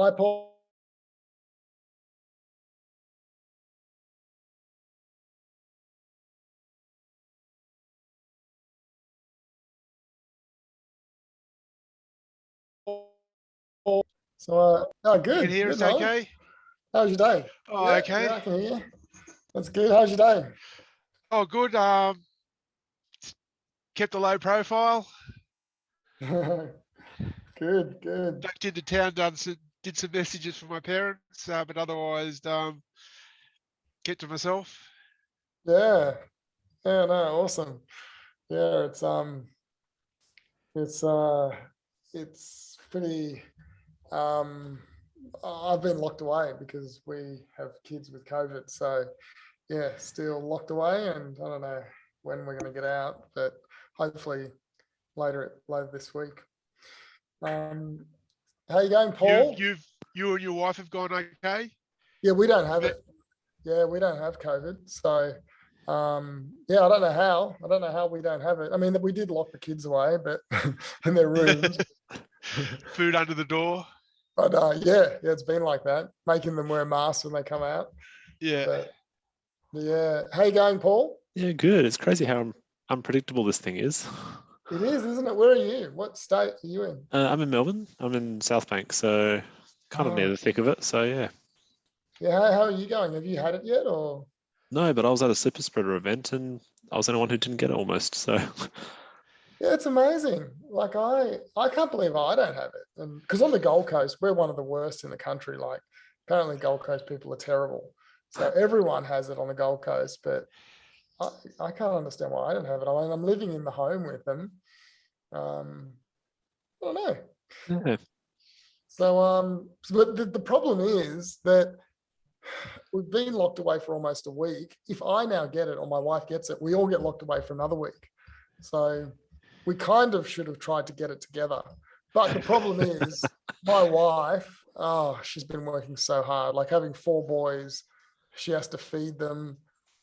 Hi, Paul. So, oh, You can good. hear Good, us Nolan. okay? How's your day? Oh, Yeah, okay. I can hear you. That's good. How's your day? Oh, good. Kept a low profile. Good, good. Ducked into town, did some messages for my parents, but otherwise, kept to myself. Yeah, yeah, no, awesome. Yeah, it's it's pretty. Um, I've been locked away because we have kids with COVID. So yeah, still locked away, and I don't know when we're going to get out, but hopefully later this week. How you going, Paul? You and your wife have gone okay? Yeah, we don't have it. Yeah, we don't have COVID. So yeah, I don't know how we don't have it. I mean, we did lock the kids away, but in their rooms. Food under the door. But yeah, it's been like that, making them wear masks when they come out. Yeah. But yeah, how you going, Paul? Yeah, good. It's crazy how unpredictable this thing is. It is, isn't it? Where are you? What state are you in? I'm in Melbourne. I'm in South Bank, so kind of near the thick of it. So yeah. Yeah, how are you going? Have you had it yet, or? No, but I was at a super spreader event and I was the only one who didn't get it almost. So Yeah, it's amazing. Like I can't believe I don't have it. And because on the Gold Coast, we're one of the worst in the country. Like apparently Gold Coast people are terrible. So everyone has it on the Gold Coast, but I can't understand why I don't have it. I mean, I'm living in the home with them. I don't know. yeah. So but the problem is that we've been locked away for almost a week. If I now get it or my wife gets it, we all get locked away for another week. So we kind of should have tried to get it together. But the problem is my wife, she's been working so hard, like having 4 boys, she has to feed them.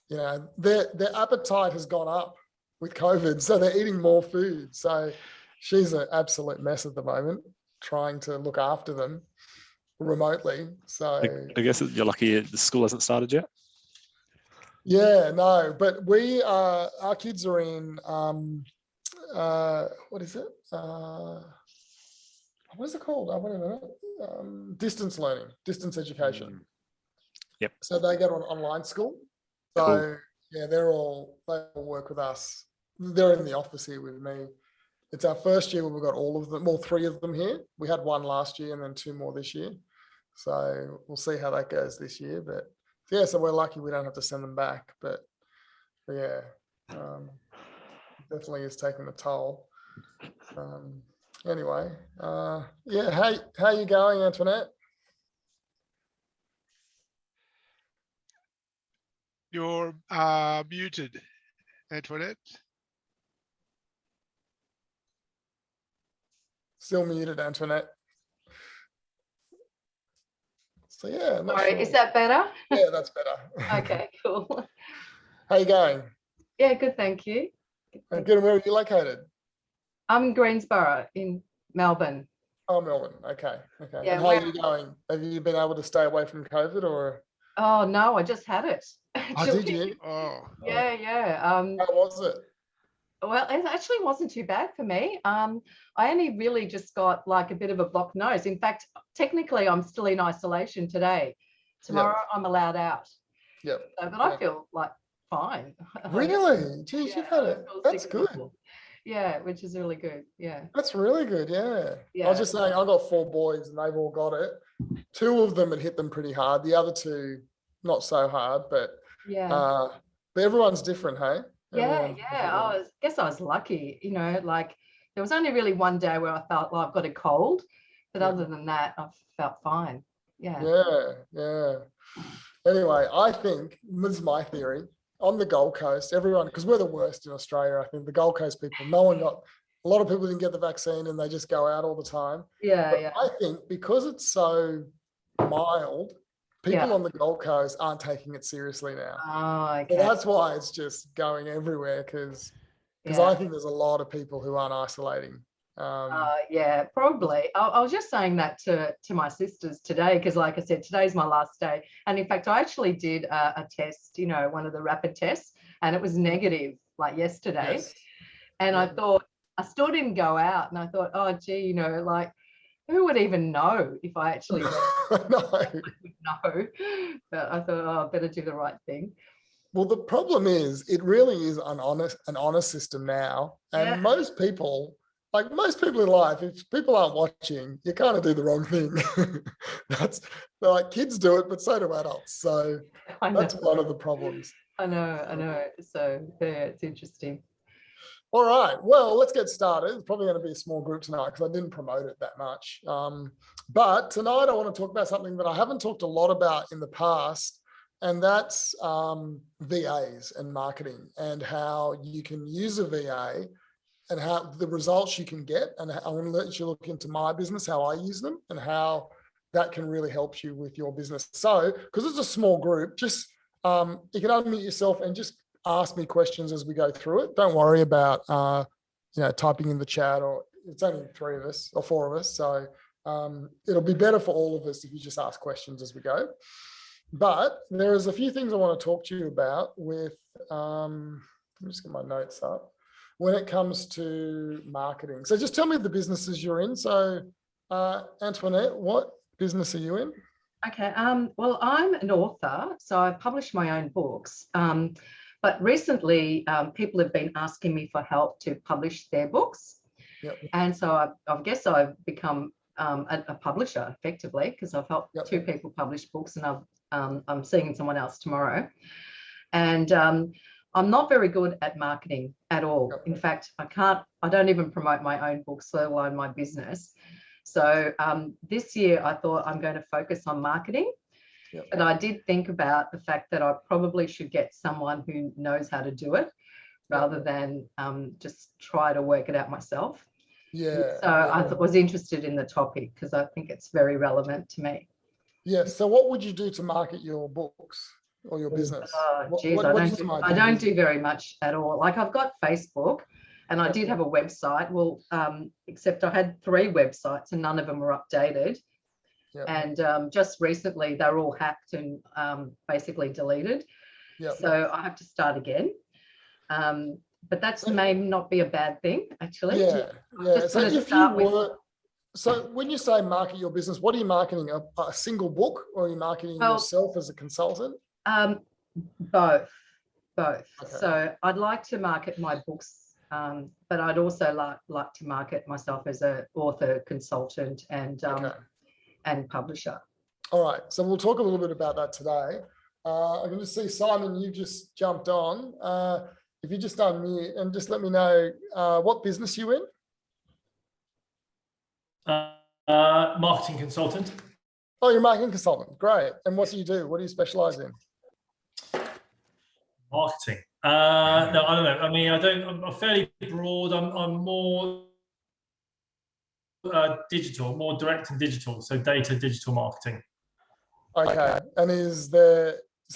You know, their appetite has gone up with COVID, so they're eating more food. So she's an absolute mess at the moment, trying to look after them remotely. So I guess you're lucky the school hasn't started yet. yeah, no, but we our kids are in what is it? What is it called? Wait a minute. Distance learning, distance education. Yep. So they go to an online school. So Cool. yeah, they all work with us. They're in the office here with me. It's our first year where we've got all of them, all 3 of them here. We had 1 last year and then 2 more this year. So we'll see how that goes this year. But yeah, so we're lucky we don't have to send them back. But yeah, definitely is taking a toll. Anyway, yeah, how you going, Antoinette? You're muted, Antoinette. Still muted, Antoinette. So yeah, Sorry, sure. Is that better? Yeah, that's better. Okay, cool. How you going? Yeah, good, thank you. Good. And where are you located? I'm in Greensboro in Melbourne. Oh, Melbourne. Okay. Yeah, and how are you going? Have you been able to stay away from COVID or? Oh no, I just had it. Oh, did you? Oh. Yeah. How was it? Well, it actually wasn't too bad for me. I only really just got like a bit of a blocked nose. In fact, technically, I'm still in isolation today. Tomorrow, I'm allowed out. Yep. So, but I feel like fine. Really? Geez, you've had it. That's good. Yeah, which is really good. Yeah. That's really good. Yeah. Yeah. I was just saying, I got 4 boys and they've all got it. 2 of them had hit them pretty hard. The other 2, not so hard, but yeah. But everyone's different, hey? Yeah. I guess I was lucky, you know, like there was only really one day where I felt like I've got a cold, but other than that, I felt fine. Yeah. Yeah. Anyway, I think, this is my theory, on the Gold Coast, everyone, because we're the worst in Australia, I think, the Gold Coast people, a lot of people didn't get the vaccine and they just go out all the time. Yeah. I think because it's so mild, people on the Gold Coast aren't taking it seriously now. Oh, okay. So that's why it's just going everywhere because I think there's a lot of people who aren't isolating Yeah, probably. I was just saying that to my sisters today, because like I said, today's my last day. And in fact, I actually did a test, you know, one of the rapid tests, and it was negative like yesterday. Yes. And Yeah. I thought, I still didn't go out. And I thought, oh, gee, you know, like, who would even know if I actually No. would know? But I thought, oh, I better do the right thing. Well, the problem is, it really is an honor system now. And Yeah. most people in life, if people aren't watching, you kind of do the wrong thing. They're like, kids do it, but so do adults. So that's one of the problems. I know. So yeah, it's interesting. All right, well, let's get started. It's probably going to be a small group tonight because I didn't promote it that much. But tonight I want to talk about something that I haven't talked a lot about in the past, and that's VAs and marketing, and how you can use a VA and how the results you can get. And I want to let you look into my business, how I use them, and how that can really help you with your business. So, because it's a small group, just you can unmute yourself and just ask me questions as we go through it. Don't worry about typing in the chat, or it's only 3 of us or 4 of us. So it'll be better for all of us if you just ask questions as we go. But there is a few things I want to talk to you about with, let me just get my notes up, when it comes to marketing. So just tell me the businesses you're in. So Antoinette, what business are you in? Okay. Well, I'm an author, so I publish my own books. But recently, people have been asking me for help to publish their books. Yep. And so I guess I've become a publisher effectively, because I've helped 2 people publish books, and I'm seeing someone else tomorrow. And I'm not very good at marketing at all. Yep. In fact, I don't even promote my own books, let alone my business. So this year I thought I'm going to focus on marketing. Yep. But I did think about the fact that I probably should get someone who knows how to do it rather than just try to work it out myself. Yeah. So I was interested in the topic because I think it's very relevant to me. Yeah. So what would you do to market your books or your business? I don't do very much at all. Like, I've got Facebook, and I did have a website. Well, except I had 3 websites and none of them were updated. Yep. And just recently they were all hacked and basically deleted. Yep. So I have to start again. But that may not be a bad thing, actually. Yeah. So when you say market your business, what are you marketing? A single book, or are you marketing yourself as a consultant? Both. Okay. So I'd like to market my books, but I'd also like to market myself as an author, consultant, and publisher. All right, so we'll talk a little bit about that today. I can just see, Simon, you've just jumped on. If you just unmute and just let me know what business you in. Marketing consultant. Oh, you're a marketing consultant. Great. And what do you do? What do you specialize in? Marketing. No, I don't know. I mean, I'm fairly broad. I'm more digital, more direct and digital, so data, digital marketing. Okay. And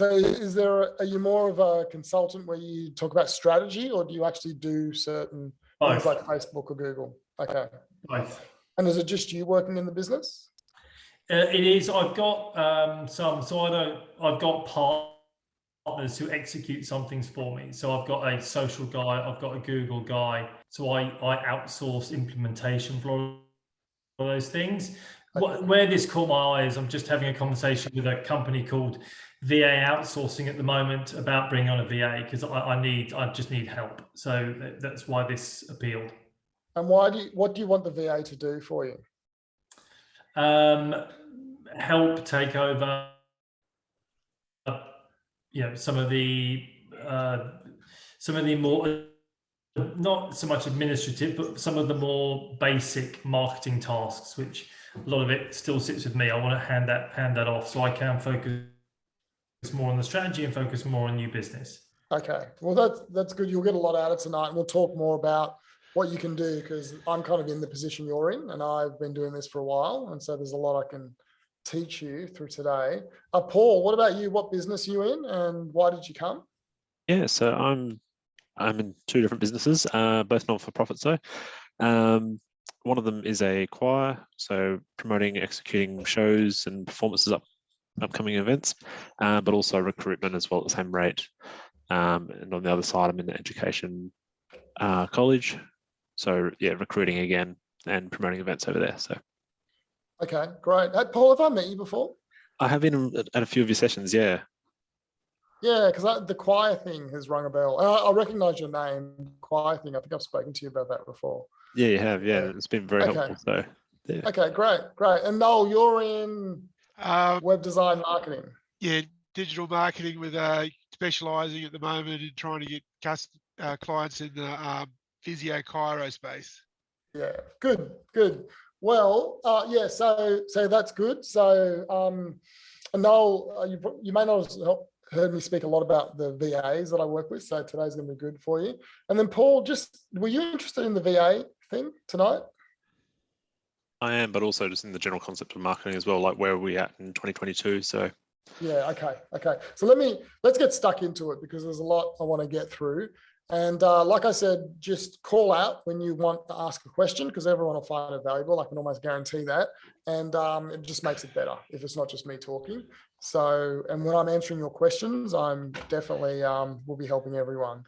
are you more of a consultant where you talk about strategy, or do you actually do certain things like Facebook or Google? Okay. Both. And is it just you working in the business? It is. I've got some, so I've got partners who execute some things for me. So I've got a social guy, I've got a Google guy. So I outsource implementation for all those things. Okay. Where this caught my eye is I'm just having a conversation with a company called VA Outsourcing at the moment about bringing on a VA, because I just need help. So that's why this appealed. And what do you want the VA to do for you? Help take over, some of the more, not so much administrative, but some of the more basic marketing tasks, which a lot of it still sits with me. I want to hand that off so I can focus more on the strategy and focus more on new business. Okay, well that's good. You'll get a lot out of it tonight, and we'll talk more about what you can do, because I'm kind of in the position you're in, and I've been doing this for a while, and so there's a lot I can teach you through today. Paul, what about you? What business are you in, and why did you come? Yeah, so I'm in 2 different businesses, both not-for-profits though. one of them is a choir, so promoting, executing shows and performances upcoming events, but also recruitment as well at the same rate. And on the other side, I'm in the education college, so yeah, recruiting again and promoting events over there. So Okay, great. Hey, Paul, have I met you before? I have been at a few of your sessions, yeah. Yeah, because the choir thing has rung a bell. I recognize your name, choir thing. I think I've spoken to you about that before. Yeah, you have. Yeah, it's been very Okay. helpful. So, yeah. Okay, great. And Noel, you're in web design marketing. Yeah, digital marketing with specialising at the moment in trying to get clients in the physio chiro space. Yeah, good. Well, yeah, so that's good. So, Noel, you may not have heard me speak a lot about the VAs that I work with, so today's going to be good for you. And then, Paul, were you interested in the VA thing tonight? I am, but also just in the general concept of marketing as well, like where are we at in 2022? So yeah, okay. So let's get stuck into it because there's a lot I want to get through. And like I said, just call out when you want to ask a question because everyone will find it valuable. I can almost guarantee that. And it just makes it better if it's not just me talking. So, and when I'm answering your questions, I'm definitely will be helping everyone.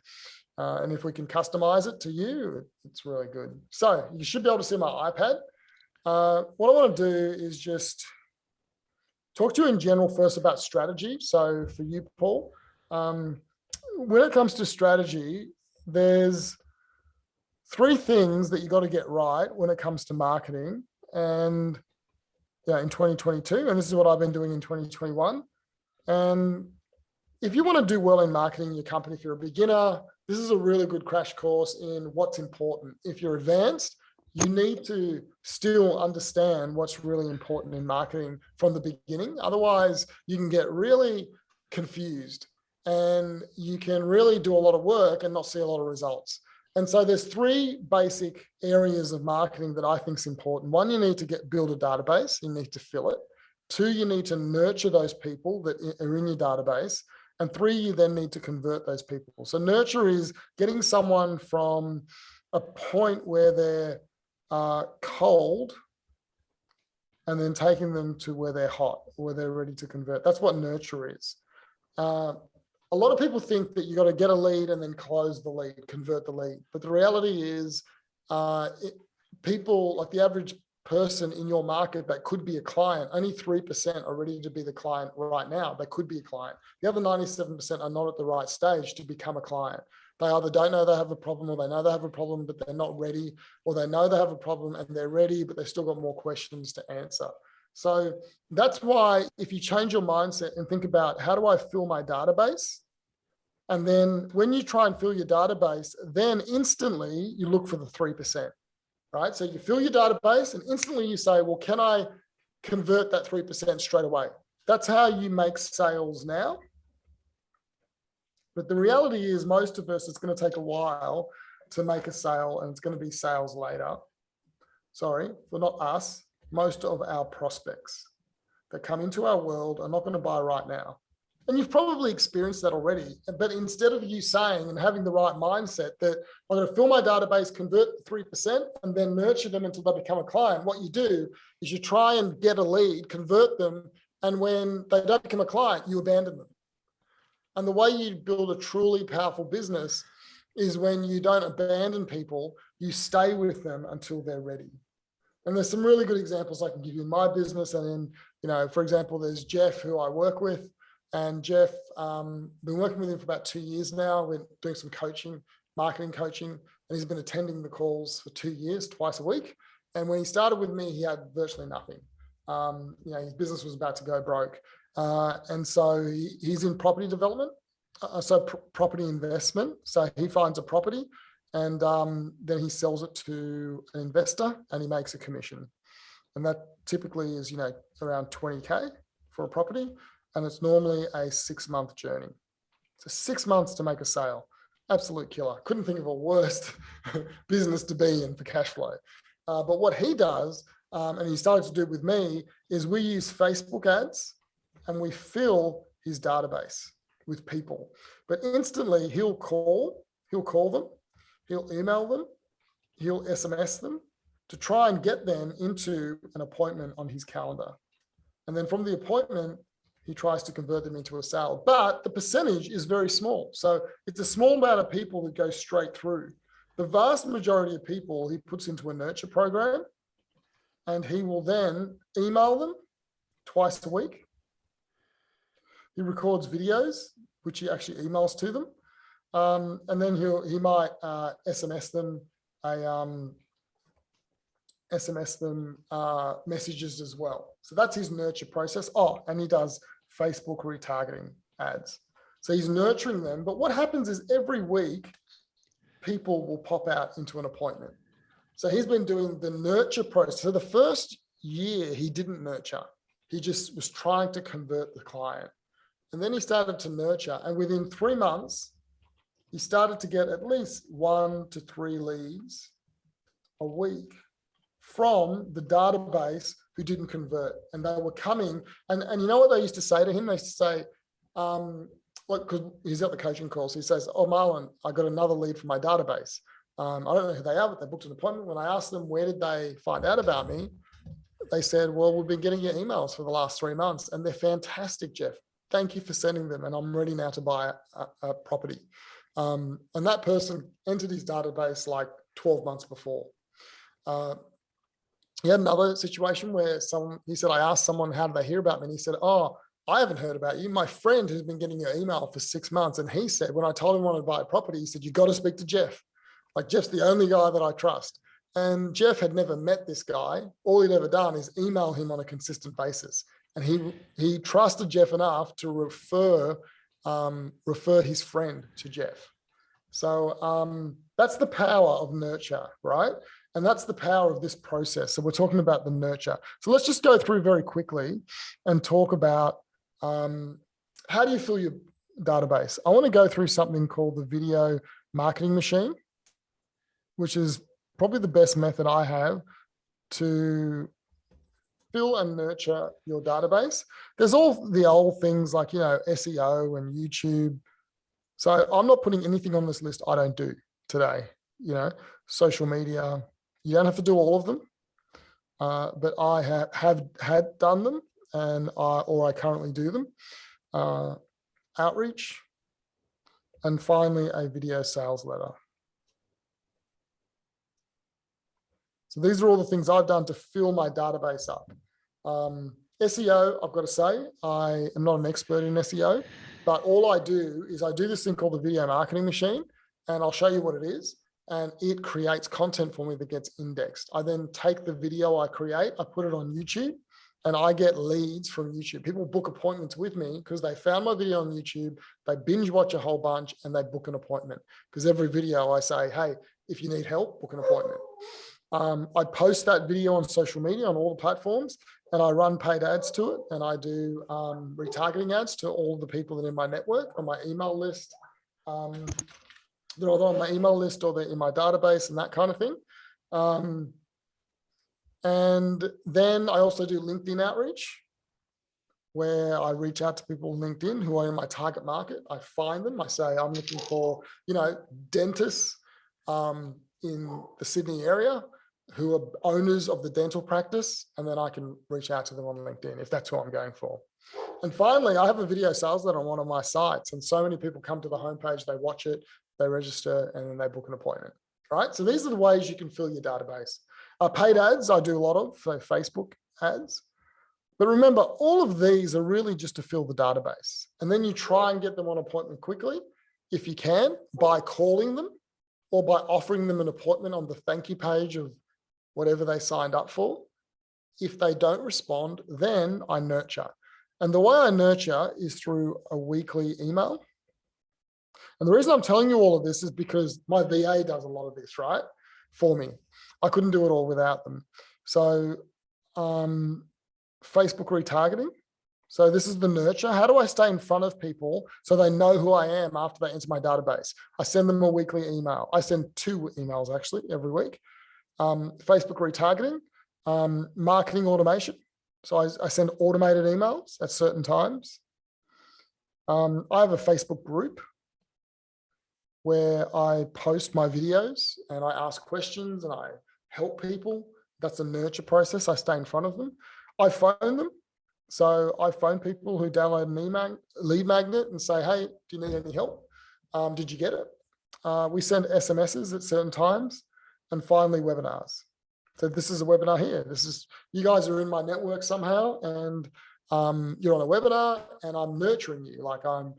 And if we can customize it to you, it's really good. So you should be able to see my iPad. What I want to do is just talk to you in general first about strategy. So for you, Paul, when it comes to strategy, there's 3 things that you got to get right when it comes to marketing. And yeah, in 2022, and this is what I've been doing in 2021. And if you want to do well in marketing in your company, if you're a beginner, this is a really good crash course in what's important. If you're advanced, you need to still understand what's really important in marketing from the beginning. Otherwise, you can get really confused and you can really do a lot of work and not see a lot of results. And so there's 3 basic areas of marketing that I think is important. 1, you need to build a database. You need to fill it. 2, you need to nurture those people that are in your database. And 3, you then need to convert those people. So nurture is getting someone from a point where they're cold and then taking them to where they're hot, where they're ready to convert. That's what nurture is. A lot of people think that you got to get a lead and then close the lead, convert the lead. But the reality is people, like the average person in your market that could be a client, only 3% are ready to be the client right now. They could be a client. The other 97% are not at the right stage to become a client. They either don't know they have a problem or they know they have a problem, but they're not ready, or they know they have a problem and they're ready, but they've still got more questions to answer. So that's why if you change your mindset and think about how do I fill my database? And then when you try and fill your database, then instantly you look for the 3%, right? So you fill your database and instantly you say, well, can I convert that 3% straight away? That's how you make sales now. But the reality is most of us, it's going to take a while to make a sale and it's going to be sales later. Sorry, well, not us. Most of our prospects that come into our world are not going to buy right now. And you've probably experienced that already. But instead of you saying and having the right mindset that I'm going to fill my database, convert 3%, and then nurture them until they become a client, what you do is you try and get a lead, convert them, and when they don't become a client, you abandon them. And the way you build a truly powerful business is when you don't abandon people, you stay with them until they're ready. And there's some really good examples I can give you in my business. And then, for example, there's Jeff, who I work with. And Jeff, been working with him for about 2 years now. We're doing some coaching, marketing coaching, and he's been attending the calls for 2 years, twice a week. And when he started with me, he had virtually nothing. His business was about to go broke. And so he's in property development, property investment. So he finds a property and then he sells it to an investor and he makes a commission. And that typically is, around 20K for a property. And it's normally a 6-month journey. So 6 months to make a sale, absolute killer. Couldn't think of a worse business to be in for cash flow. But what he does, and he started to do with me, is we use Facebook ads and we fill his database with people. But instantly he'll call them, he'll email them, he'll SMS them, to try and get them into an appointment on his calendar. And then from the appointment, he tries to convert them into a sale. But the percentage is very small. So it's a small amount of people that go straight through. The vast majority of people he puts into a nurture program, and he will then email them twice a week. He records videos, which he actually emails to them. And then he might SMS them messages as well. So that's his nurture process. Oh, and he does Facebook retargeting ads. So he's nurturing them. But what happens is every week, people will pop out into an appointment. So he's been doing the nurture process. So the first year, he didn't nurture. He just was trying to convert the client. And then he started to nurture. And within 3 months, he started to get at least 1 to 3 leads a week from the database who didn't convert. And they were coming. And you know what they used to say to him? They used to say, because he's at the coaching calls, he says, oh, Marlon, I got another lead from my database. I don't know who they are, but they booked an appointment. When I asked them, where did they find out about me? They said, well, we've been getting your emails for the last 3 months and they're fantastic, Jeff. Thank you for sending them. And I'm ready now to buy a property. And that person entered his database like 12 months before. He had another situation where he said, I asked someone, how did they hear about me? And he said, oh, I haven't heard about you. My friend has been getting your email for 6 months. And he said, when I told him I wanted to buy a property, he said, you got to speak to Jeff. Like, Jeff's the only guy that I trust. And Jeff had never met this guy. All he'd ever done is email him on a consistent basis. And he trusted Jeff enough to refer his friend to Jeff. So that's the power of nurture, right? And that's the power of this process. So we're talking about the nurture. So let's just go through very quickly and talk about how do you fill your database? I want to go through something called the video marketing machine, which is probably the best method I have to fill and nurture your database. There's all the old things like, SEO and YouTube. So I'm not putting anything on this list I don't do today, social media. You don't have to do all of them, but I have had done them or I currently do them. Outreach, and finally a video sales letter. So these are all the things I've done to fill my database up. SEO, I've got to say, I am not an expert in SEO, but all I do is I do this thing called the video marketing machine, and I'll show you what it is. And it creates content for me that gets indexed. I then take the video I create, I put it on YouTube, and I get leads from YouTube. People book appointments with me because they found my video on YouTube, they binge watch a whole bunch, and they book an appointment. Because every video I say, hey, if you need help, book an appointment. I post that video on social media on all the platforms, and I run paid ads to it, and I do retargeting ads to all the people that are in my network, on my email list. They're either on my email list or they're in my database and that kind of thing. And then I also do LinkedIn outreach, where I reach out to people on LinkedIn who are in my target market. I find them. I say, I'm looking for, dentists in the Sydney area who are owners of the dental practice. And then I can reach out to them on LinkedIn if that's who I'm going for. And finally, I have a video sales letter on one of my sites. And so many people come to the homepage, they watch it, they register, and then they book an appointment, right? So these are the ways you can fill your database. Paid ads, I do a lot of, so Facebook ads. But remember, all of these are really just to fill the database. And then you try and get them on appointment quickly, if you can, by calling them or by offering them an appointment on the thank you page of whatever they signed up for. If they don't respond, then I nurture. And the way I nurture is through a weekly email. And the reason I'm telling you all of this is because my VA does a lot of this, right, for me. I couldn't do it all without them. So Facebook retargeting. So this is the nurture. How do I stay in front of people so they know who I am after they enter my database? I send them a weekly email. I send 2 emails actually every week. Facebook retargeting, marketing automation. So I send automated emails at certain times. I have a Facebook group where I post my videos and I ask questions and I help people That's a nurture process. I stay in front of them. I phone them. So I phone people who download an lead magnet and say, hey, do you need any help? Did you get it? We send SMSs at certain times, and finally webinars. So this is a webinar here. You guys are in my network somehow, and you're on a webinar, and I'm nurturing you, like I'm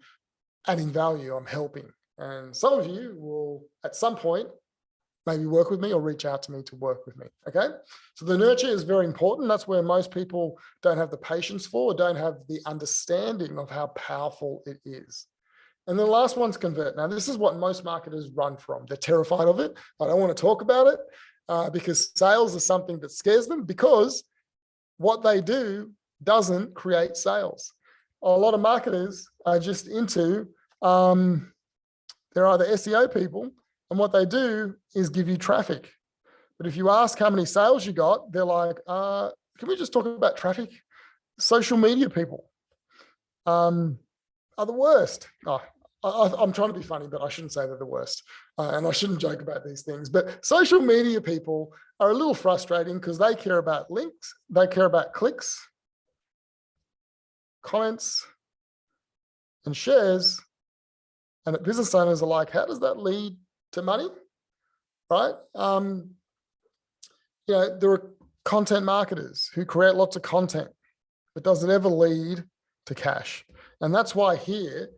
adding value, I'm helping. And some of you will, at some point, maybe work with me or reach out to me to work with me, okay? So the nurture is very important. That's where most people don't have the patience for, or don't have the understanding of how powerful it is. And the last one's convert. Now, this is what most marketers run from. They're terrified of it. I don't want to talk about it because sales is something that scares them, because what they do doesn't create sales. A lot of marketers are just into, they're either SEO people, and what they do is give you traffic. But if you ask how many sales you got, they're like, can we just talk about traffic? Social media people are the worst. I'm trying to be funny, but I shouldn't say they're the worst. And I shouldn't joke about these things. But social media people are a little frustrating because they care about links, they care about clicks, comments, and shares. And business owners are like, how does that lead to money? Right? There are content marketers who create lots of content, but does it ever lead to cash? And that's why here,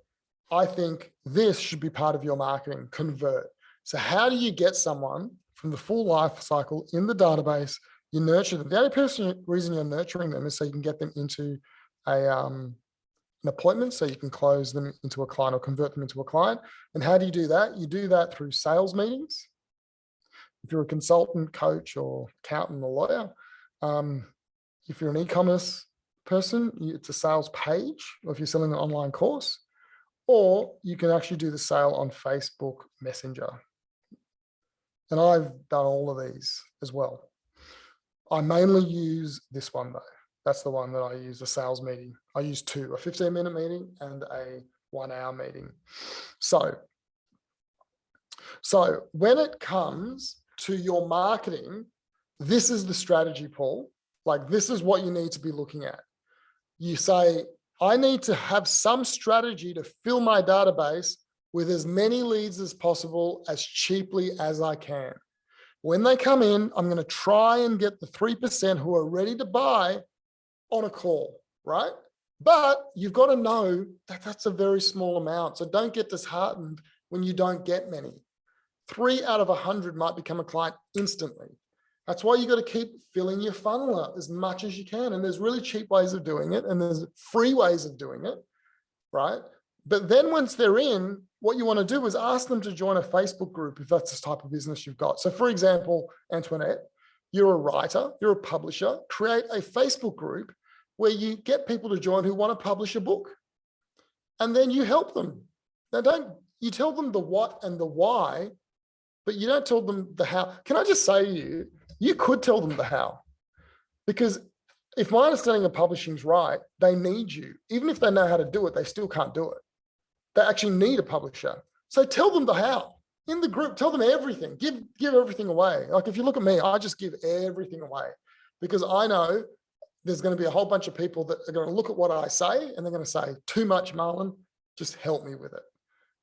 I think this should be part of your marketing, convert. So how do you get someone from the full life cycle in the database? You nurture them. The only reason you're nurturing them is so you can get them into an appointment, so you can close them into a client or convert them into a client. And how do you do that? You do that through sales meetings. If you're a consultant, coach, or accountant or lawyer, if you're an e-commerce person, it's a sales page, or if you're selling an online course, or you can actually do the sale on Facebook Messenger. And I've done all of these as well. I mainly use this one though. That's the one that I use, a sales meeting. I use two, a 15-minute meeting and a 1-hour meeting. So when it comes to your marketing, this is the strategy, Paul. Like, this is what you need to be looking at. You say, I need to have some strategy to fill my database with as many leads as possible, as cheaply as I can. When they come in, I'm going to try and get the 3% who are ready to buy on a call, right? But you've got to know that that's a very small amount. So don't get disheartened when you don't get many. 3 out of 100 might become a client instantly. That's why you got to keep filling your funnel up as much as you can. And there's really cheap ways of doing it, and there's free ways of doing it, right? But then once they're in, what you want to do is ask them to join a Facebook group if that's the type of business you've got. So for example, Antoinette, you're a writer, you're a publisher, create a Facebook group where you get people to join who want to publish a book. And then you help them. Now you tell them the what and the why, but you don't tell them the how. Can I just say to you could tell them the how, because if my understanding of publishing is right, they need you. Even if they know how to do it, they still can't do it. They actually need a publisher. So tell them the how. In the group, tell them everything. Give everything away. Like, if you look at me, I just give everything away, because I know there's going to be a whole bunch of people that are going to look at what I say and they're going to say, too much, Marlon, just help me with it,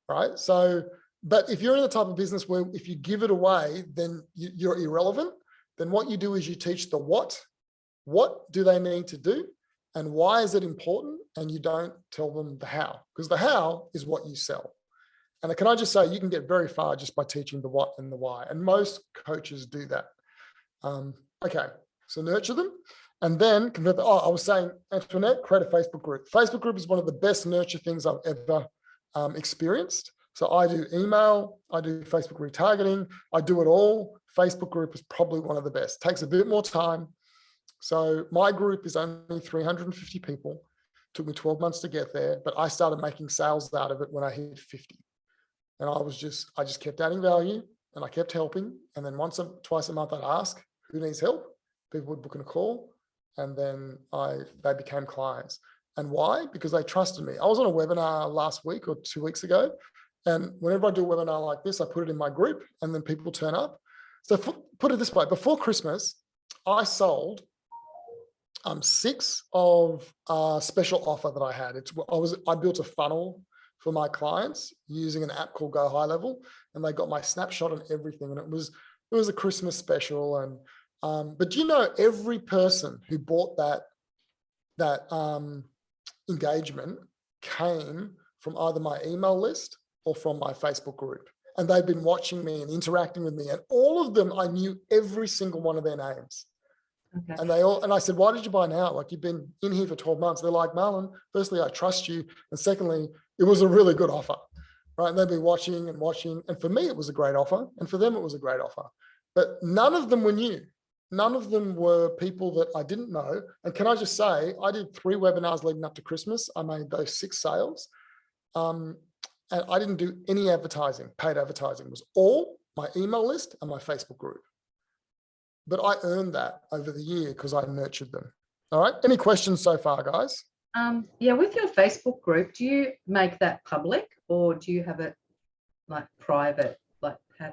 right? So, but if you're in the type of business where if you give it away, then you're irrelevant, then what you do is you teach the what do they need to do, and why is it important, and you don't tell them the how, because the how is what you sell. And can I just say, you can get very far just by teaching the what and the why, and most coaches do that. Okay, so nurture them, and then convert. I was saying, Antoinette, create a Facebook group. Facebook group is one of the best nurture things I've ever experienced. So I do email, I do Facebook retargeting, I do it all. Facebook group is probably one of the best. Takes a bit more time. So my group is only 350 people. Took me 12 months to get there, but I started making sales out of it when I hit 50. And I just kept adding value, and I kept helping. And then twice a month, I'd ask who needs help. People would book in a call, and then they became clients. And why? Because they trusted me. I was on a webinar last week or 2 weeks ago, and whenever I do a webinar like this, I put it in my group, and then people turn up. So put it this way, before Christmas, I sold 6 of a special offer that I had. I built a funnel for my clients using an app called Go High Level, and they got my snapshot and everything. And it was a Christmas special. And but every person who bought that engagement came from either my email list or from my Facebook group. And they've been watching me and interacting with me. And all of them, I knew every single one of their names. Okay. And I said, why did you buy now? Like, you've been in here for 12 months. They're like, Marlon, firstly, I trust you. And secondly, it was a really good offer, right? And they've been watching and watching. And for me, it was a great offer. And for them, it was a great offer. But none of them were new. None of them were people that I didn't know. And can I just say, I did 3 webinars leading up to Christmas. I made those 6 sales. And I didn't do any advertising, paid advertising. It was all my email list and my Facebook group. But I earned that over the year because I nurtured them. All right. Any questions so far, guys? Yeah, with your Facebook group, do you make that public or do you have it like private?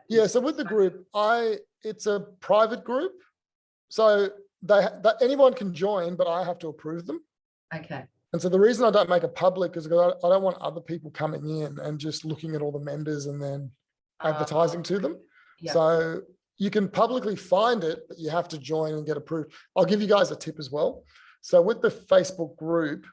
Yeah, so with the group, it's a private group. So anyone can join, but I have to approve them. Okay. And so the reason I don't make it public is because I don't want other people coming in and just looking at all the members and then advertising to them. Yeah. So you can publicly find it, but you have to join and get approved. I'll give you guys a tip as well. So with the Facebook group,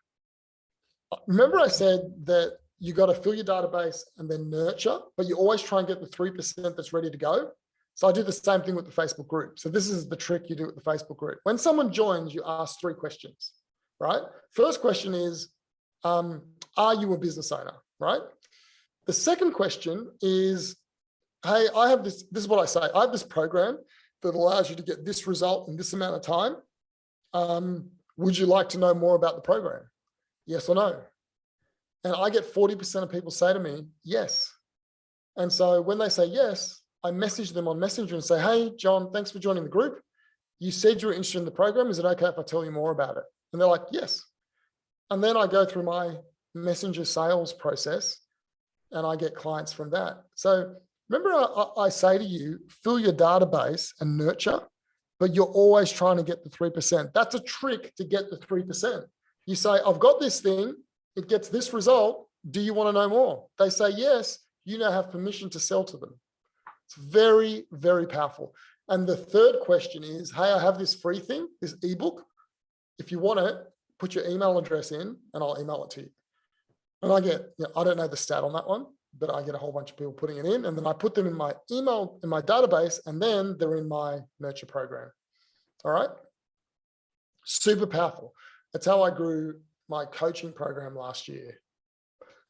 remember I said that you got to fill your database and then nurture, but you always try and get the 3% that's ready to go. So I do the same thing with the Facebook group. So this is the trick you do with the Facebook group. When someone joins, you ask 3 questions, right? First question is, are you a business owner, right? The second question is, hey, I have this is what I say. I have this program that allows you to get this result in this amount of time. Would you like to know more about the program? Yes or no? And I get 40% of people say to me, yes. And so when they say yes, I message them on Messenger and say, hey, John, thanks for joining the group. You said you were interested in the program. Is it okay if I tell you more about it? And they're like, yes. And then I go through my Messenger sales process and I get clients from that. So remember, I say to you, fill your database and nurture, but you're always trying to get the 3%. That's a trick to get the 3%. You say, I've got this thing. It gets this result. Do you want to know more? They say, yes. You now have permission to sell to them. It's very, very powerful. And the third question is, hey, I have this free thing, this ebook. If you want it, put your email address in and I'll email it to you. And I get, I don't know the stat on that one, but I get a whole bunch of people putting it in, and then I put them in my email, in my database, and then they're in my nurture program. All right. Super powerful. That's how I grew my coaching program last year.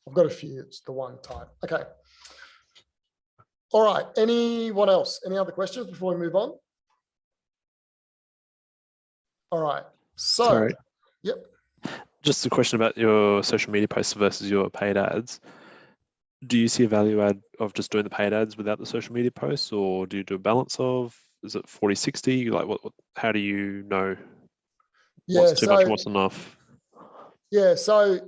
I've got a few, it's the one type. Okay. All right. Anyone else? Any other questions before we move on? All right. So, sorry. Yep. Just a question about your social media posts versus your paid ads. Do you see a value add of just doing the paid ads without the social media posts, or do you do a balance of, is it 40-60? Like what how do you know what's too much, what's enough? Yeah. So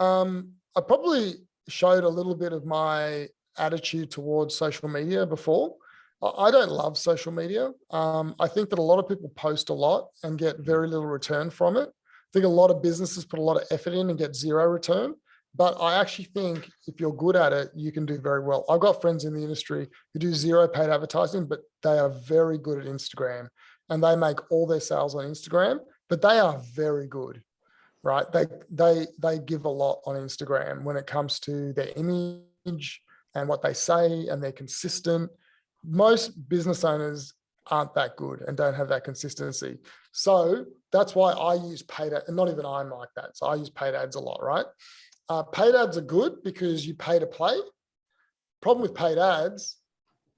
I probably showed a little bit of my attitude towards social media before. I don't love social media. I think that a lot of people post a lot and get very little return from it. I think a lot of businesses put a lot of effort in and get 0 return. But I actually think if you're good at it, you can do very well. I've got friends in the industry who do 0 paid advertising, but they are very good at Instagram and they make all their sales on Instagram, but they are very good, right? They give a lot on Instagram when it comes to their image and what they say, and they're consistent. Most business owners aren't that good and don't have that consistency. So that's why I use paid ads, and not even I'm like that. So I use paid ads a lot, right? Paid ads are good because you pay to play. Problem with paid ads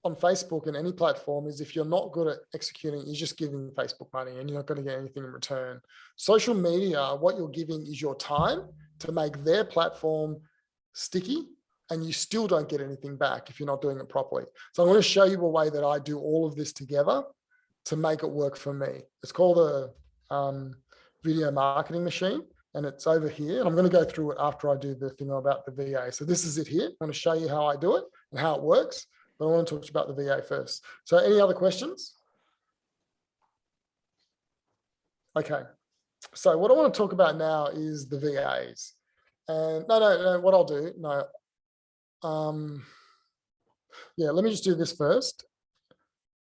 on Facebook and any platform is if you're not good at executing, you're just giving Facebook money and you're not going to get anything in return. Social media, what you're giving is your time to make their platform sticky, and you still don't get anything back if you're not doing it properly. So I'm going to show you a way that I do all of this together to make it work for me. It's called a video marketing machine, and it's over here. And I'm going to go through it after I do the thing about the VA. So this is it here. I'm going to show you how I do it and how it works, but I want to talk to you about the VA first. So any other questions? Okay. So what I want to talk about now is the VAs. And no, what I'll do, yeah, let me just do this first.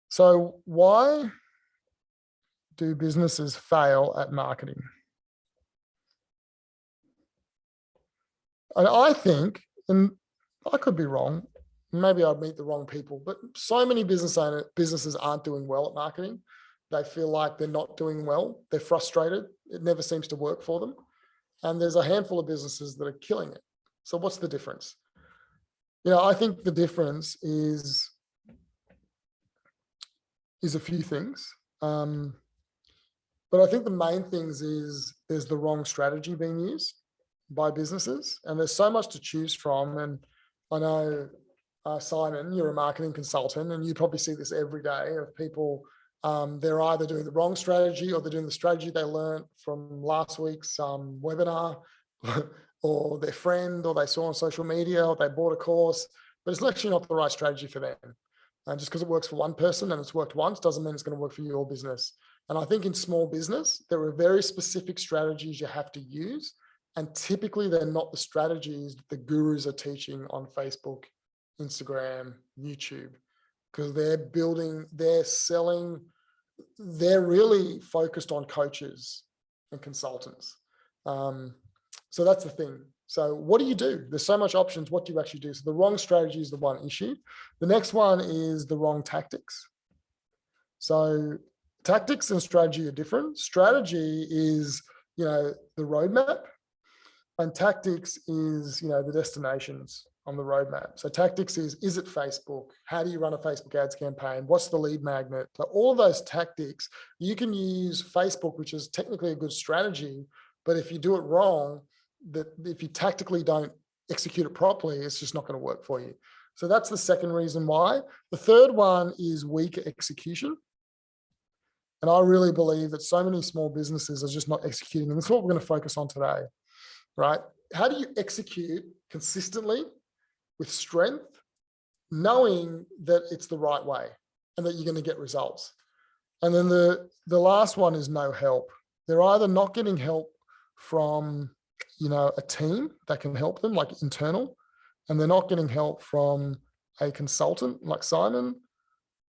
So why do businesses fail at marketing? And I think, and I could be wrong, maybe I'd meet the wrong people, but so many businesses aren't doing well at marketing. They feel like they're not doing well. They're frustrated. It never seems to work for them. And there's a handful of businesses that are killing it. So what's the difference? I think the difference is a few things. But I think the main things is there's the wrong strategy being used by businesses, and there's so much to choose from. And I know, Simon, you're a marketing consultant, and you probably see this every day of people, they're either doing the wrong strategy or they're doing the strategy they learned from last week's webinar or their friend, or they saw on social media, or they bought a course, but it's actually not the right strategy for them. And just because it works for one person and it's worked once doesn't mean it's going to work for your business. And I think in small business, there are very specific strategies you have to use. And typically they're not the strategies the gurus are teaching on Facebook, Instagram, YouTube, because they're selling, they're really focused on coaches and consultants. So that's the thing. So what do you do? There's so much options. What do you actually do? So the wrong strategy is the one issue. The next one is the wrong tactics. So tactics and strategy are different. Strategy is, the roadmap, and tactics is, the destinations on the roadmap. So tactics is it Facebook? How do you run a Facebook ads campaign? What's the lead magnet? So all of those tactics, you can use Facebook, which is technically a good strategy, but if you do it wrong, if you tactically don't execute it properly, it's just not going to work for you. So that's the second reason why. The third one is weak execution. And I really believe that so many small businesses are just not executing. And that's what we're going to focus on today, right? How do you execute consistently with strength, knowing that it's the right way and that you're going to get results? And then the last one is no help. They're either not getting help from, a team that can help them, like internal, and they're not getting help from a consultant like Simon,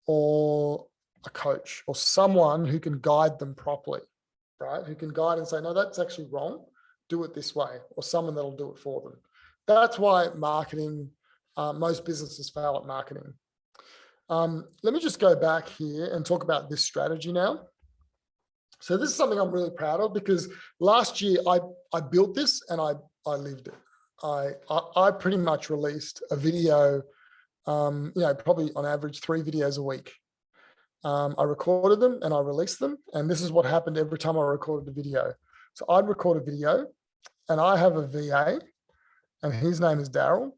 or a coach, or someone who can guide them properly, right? Who can guide and say, no, that's actually wrong. Do it this way, or someone that'll do it for them. That's why marketing, most businesses fail at marketing. Let me just go back here and talk about this strategy now. So this is something I'm really proud of, because last year I built this and I lived it. I pretty much released a video, probably on average 3 videos a week. I recorded them and I released them. And this is what happened every time I recorded the video. So I'd record a video, and I have a VA, and his name is Daryl.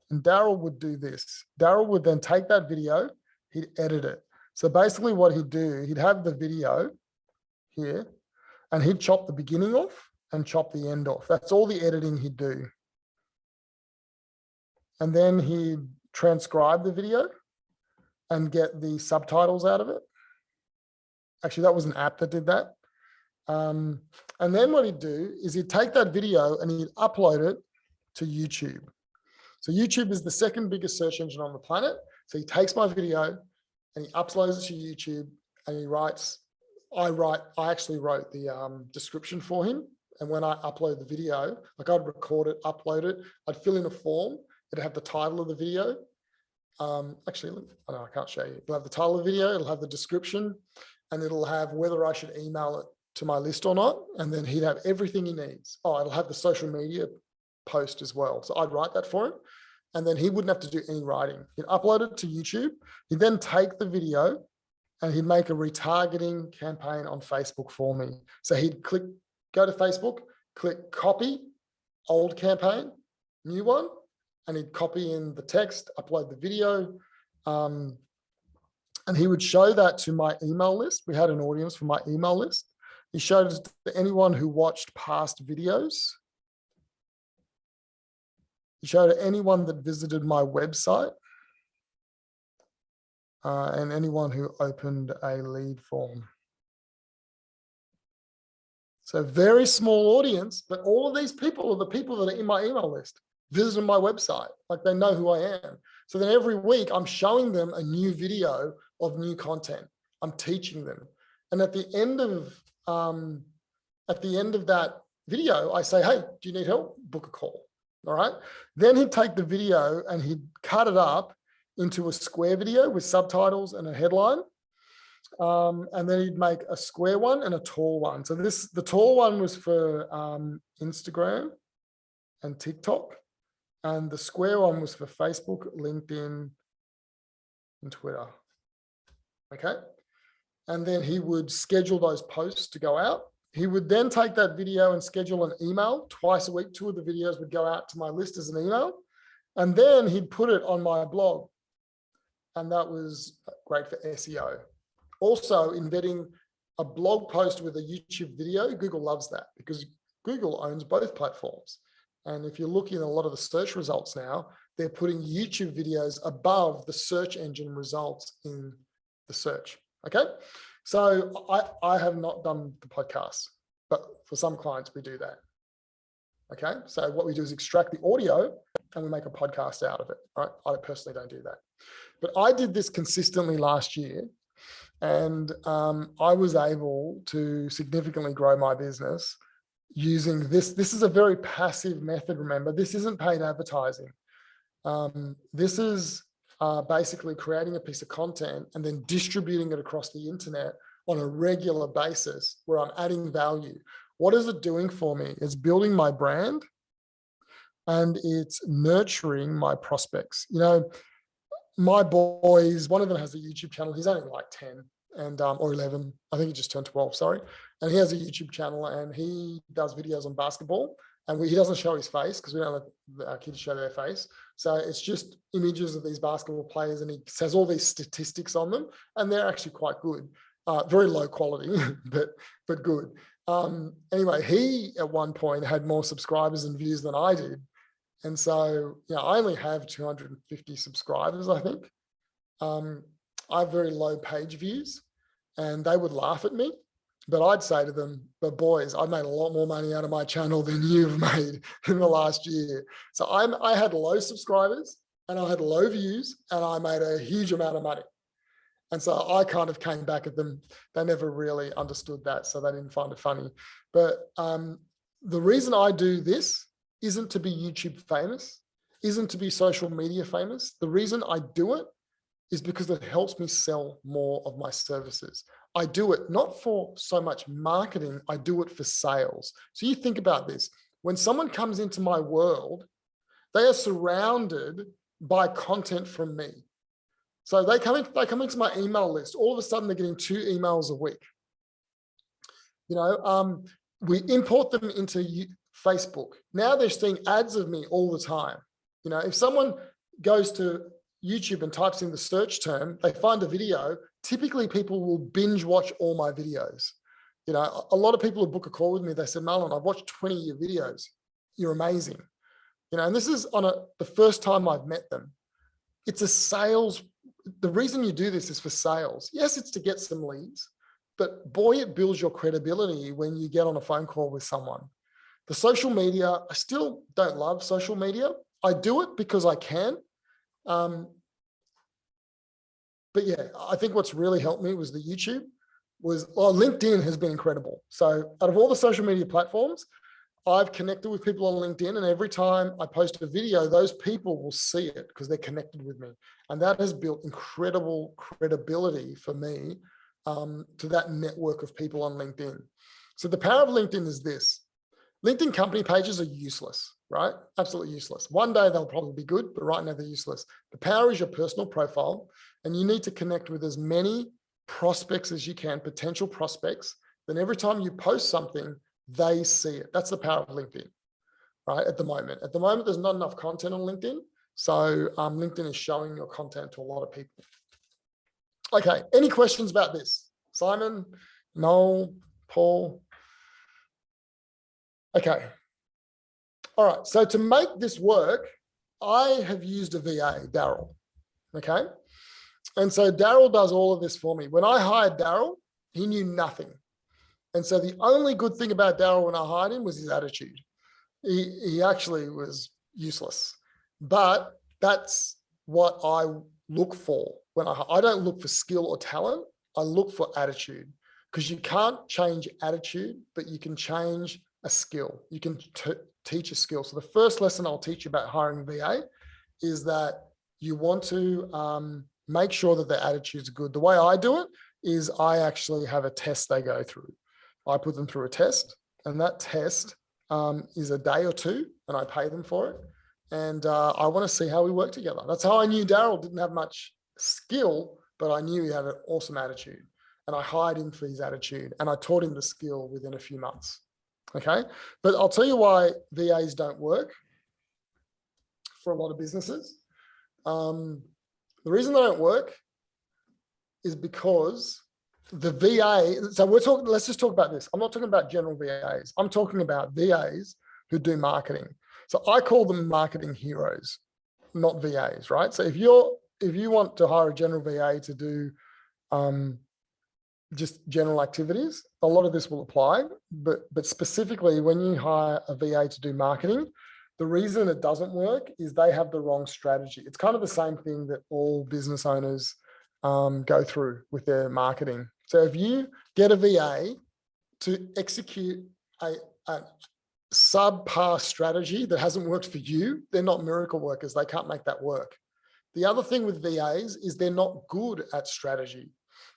And Daryl would do this. Daryl would then take that video, he'd edit it. So basically what he'd do, he'd have the video here, and he'd chop the beginning off and chop the end off. That's all the editing he'd do. And then he'd transcribe the video and get the subtitles out of it. Actually, that was an app that did that. And then what he'd do is he'd take that video and he'd upload it to YouTube. So YouTube is the second biggest search engine on the planet. So he takes my video and he uploads it to YouTube, and he writes, I actually wrote the description for him. And when I upload the video, like I'd record it, upload it, I'd fill in a form, it'd have the title of the video. Actually, I can't show you. It'll have the title of the video, it'll have the description, and it'll have whether I should email it to my list or not. And then he'd have everything he needs. Oh, it'll have the social media post as well. So I'd write that for him. And then he wouldn't have to do any writing. He'd upload it to YouTube. He'd then take the video and he'd make a retargeting campaign on Facebook for me. So he'd go to Facebook, click copy, old campaign, new one, and he'd copy in the text, upload the video, and he would show that to my email list. We had an audience for my email list. He showed it to anyone who watched past videos. He showed it to anyone that visited my website, and anyone who opened a lead form. So very small audience, but all of these people are the people that are in my email list, visiting my website, like they know who I am. So then every week I'm showing them a new video of new content. I'm teaching them. And at the end of that video, I say, hey, do you need help? Book a call. All right. Then he'd take the video and he'd cut it up into a square video with subtitles and a headline. And then he'd make a square one and a tall one. So the tall one was for Instagram and TikTok. And the square one was for Facebook, LinkedIn, and Twitter. Okay. And then he would schedule those posts to go out. He would then take that video and schedule an email twice a week. 2 of the videos would go out to my list as an email. And then he'd put it on my blog. And that was great for SEO. Also, embedding a blog post with a YouTube video, Google loves that because Google owns both platforms. And if you're looking at a lot of the search results now, they're putting YouTube videos above the search engine results in the search. Okay. So I have not done the podcast, but for some clients, we do that. Okay. So what we do is extract the audio and we make a podcast out of it. Right. I personally don't do that, but I did this consistently last year. And I was able to significantly grow my business using this. This is a very passive method. Remember, this isn't paid advertising. This is basically creating a piece of content and then distributing it across the internet on a regular basis where I'm adding value. What is it doing for me? It's building my brand and it's nurturing my prospects. You know, my boys, one of them has a YouTube channel. He's only like 10 and or 11. I think he just turned 12, sorry. And he has a YouTube channel and he does videos on basketball. And he doesn't show his face because we don't let our kids show their face. So it's just images of these basketball players and he has all these statistics on them and they're actually quite good. Very low quality, but good. Anyway, he at one point had more subscribers and views than I did. And so, you know, I only have 250 subscribers, I think. I have very low page views and they would laugh at me, but I'd say to them, but boys, I made a lot more money out of my channel than you've made in the last year. So I had low subscribers and I had low views and I made a huge amount of money. And so I kind of came back at them. They never really understood that, so they didn't find it funny. But the reason I do this isn't to be YouTube famous, isn't to be social media famous. The reason I do it is because it helps me sell more of my services. I do it not for so much marketing, I do it for sales. So you think about this. When someone comes into my world, they are surrounded by content from me. So they come into my email list. All of a sudden, they're getting 2 emails a week. You know, we import them into Facebook. Now they're seeing ads of me all the time. You know, if someone goes to YouTube and types in the search term, they find a video. Typically, people will binge watch all my videos. You know, a lot of people who book a call with me, they said, Marlon, I've watched 20 of your videos. You're amazing. You know, and this is on the first time I've met them. It's a sales. The reason you do this is for sales. Yes, it's to get some leads, but boy, it builds your credibility when you get on a phone call with someone. The social media, I still don't love social media. I do it because I can. But yeah, I think what's really helped me was the YouTube. LinkedIn has been incredible. So out of all the social media platforms, I've connected with people on LinkedIn, and every time I post a video, those people will see it because they're connected with me. And that has built incredible credibility for me to that network of people on LinkedIn. So the power of LinkedIn is this. LinkedIn company pages are useless, right? Absolutely useless. One day they'll probably be good, but right now they're useless. The power is your personal profile, and you need to connect with as many prospects as you can, potential prospects. Then every time you post something, they see it. That's the power of LinkedIn, right? At the moment, there's not enough content on LinkedIn. So LinkedIn is showing your content to a lot of people. Okay, any questions about this? Simon, Noel, Paul? Okay. All right, so to make this work, I have used a VA, Daryl, okay? And so Daryl does all of this for me. When I hired Daryl, he knew nothing. And so the only good thing about Daryl when I hired him was his attitude. He actually was useless, but that's what I look for when I don't look for skill or talent. I look for attitude, because you can't change attitude, but you can change a skill. You can teach a skill. So the first lesson I'll teach you about hiring a VA is that you want to make sure that their attitude's good. The way I do it is I actually have a test they go through. I put them through a test, and that test is a day or two, and I pay them for it. And I want to see how we work together. That's how I knew Daryl didn't have much skill, but I knew he had an awesome attitude. And I hired him for his attitude, and I taught him the skill within a few months. Okay. But I'll tell you why VAs don't work for a lot of businesses. The reason they don't work is because the VA, so let's just talk about this. I'm not talking about general VAs. I'm talking about VAs who do marketing. So I call them marketing heroes, not VAs, right? So if you want to hire a general VA to do just general activities, a lot of this will apply, but specifically when you hire a VA to do marketing, the reason it doesn't work is they have the wrong strategy. It's kind of the same thing that all business owners go through with their marketing. So if you get a VA to execute a subpar strategy that hasn't worked for you, they're not miracle workers. They can't make that work. The other thing with VAs is they're not good at strategy.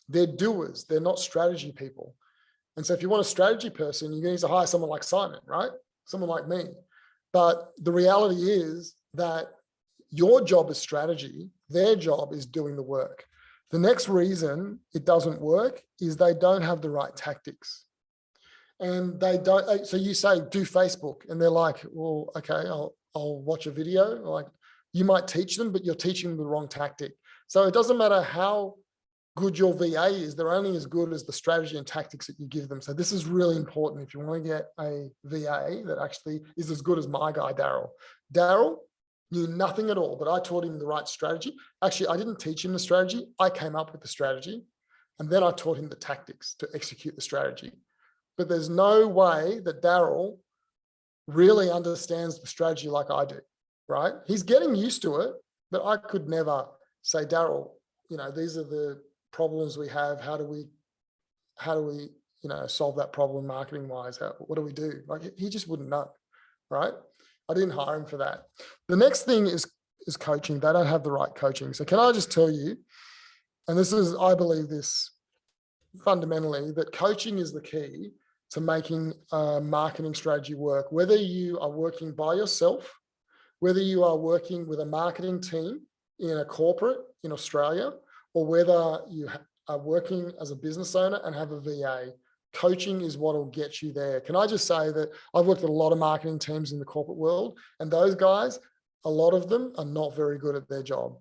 They're doers. They're not strategy people. And so if you want a strategy person, you're going to need to hire someone like Simon, right? Someone like me. But the reality is that your job is strategy. Their job is doing the work. The next reason it doesn't work is they don't have the right tactics. And they don't, so you say, do Facebook. And they're like, well, okay, I'll watch a video. Like, you might teach them, but you're teaching them the wrong tactic. So it doesn't matter how good your VA is, they're only as good as the strategy and tactics that you give them. So this is really important if you want to get a VA that actually is as good as my guy, Daryl. Daryl knew nothing at all, but I taught him the right strategy. Actually, I didn't teach him the strategy. I came up with the strategy, and then I taught him the tactics to execute the strategy. But there's no way that Daryl really understands the strategy like I do, right? He's getting used to it, but I could never say, Daryl, these are the problems we have. How do we solve that problem marketing wise? What do we do? Like, he just wouldn't know, right? I didn't hire him for that. The next thing is coaching. They don't have the right coaching. So can I just tell you, and I believe this fundamentally, that coaching is the key to making a marketing strategy work. Whether you are working by yourself, whether you are working with a marketing team in a corporate in Australia, or whether you are working as a business owner and have a VA, coaching is what will get you there. Can I just say that I've worked with a lot of marketing teams in the corporate world, and those guys, a lot of them are not very good at their job.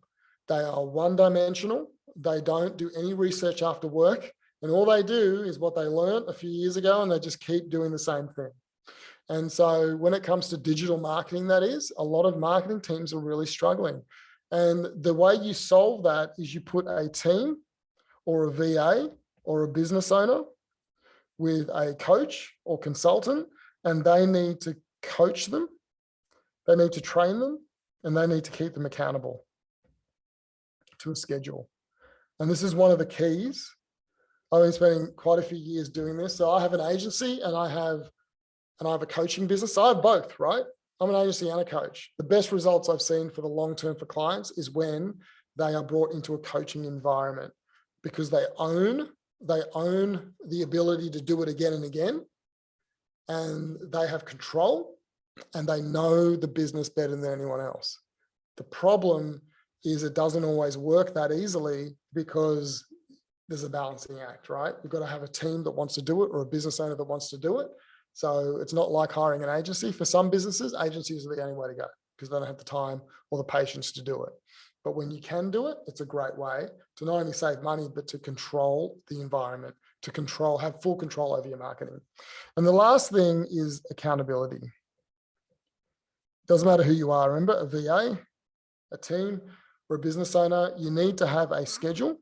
They are one-dimensional. They don't do any research after work, and all they do is what they learned a few years ago, and they just keep doing the same thing. And so when it comes to digital marketing, that is, a lot of marketing teams are really struggling. And the way you solve that is you put a team or a VA or a business owner with a coach or consultant, and they need to coach them, they need to train them, and they need to keep them accountable to a schedule. And this is one of the keys. I've been spending quite a few years doing this. So I have an agency and I have a coaching business. So I have both, right? I'm an agency and a coach. The best results I've seen for the long term for clients is when they are brought into a coaching environment, because they own the ability to do it again and again, and they have control, and they know the business better than anyone else. The problem is it doesn't always work that easily because there's a balancing act, right? We've got to have a team that wants to do it, or a business owner that wants to do it. So it's not like hiring an agency. For some businesses, agencies are the only way to go because they don't have the time or the patience to do it. But when you can do it, it's a great way to not only save money, but to control the environment, to have full control over your marketing. And the last thing is accountability. Doesn't matter who you are. Remember, a VA, a team, or a business owner, you need to have a schedule.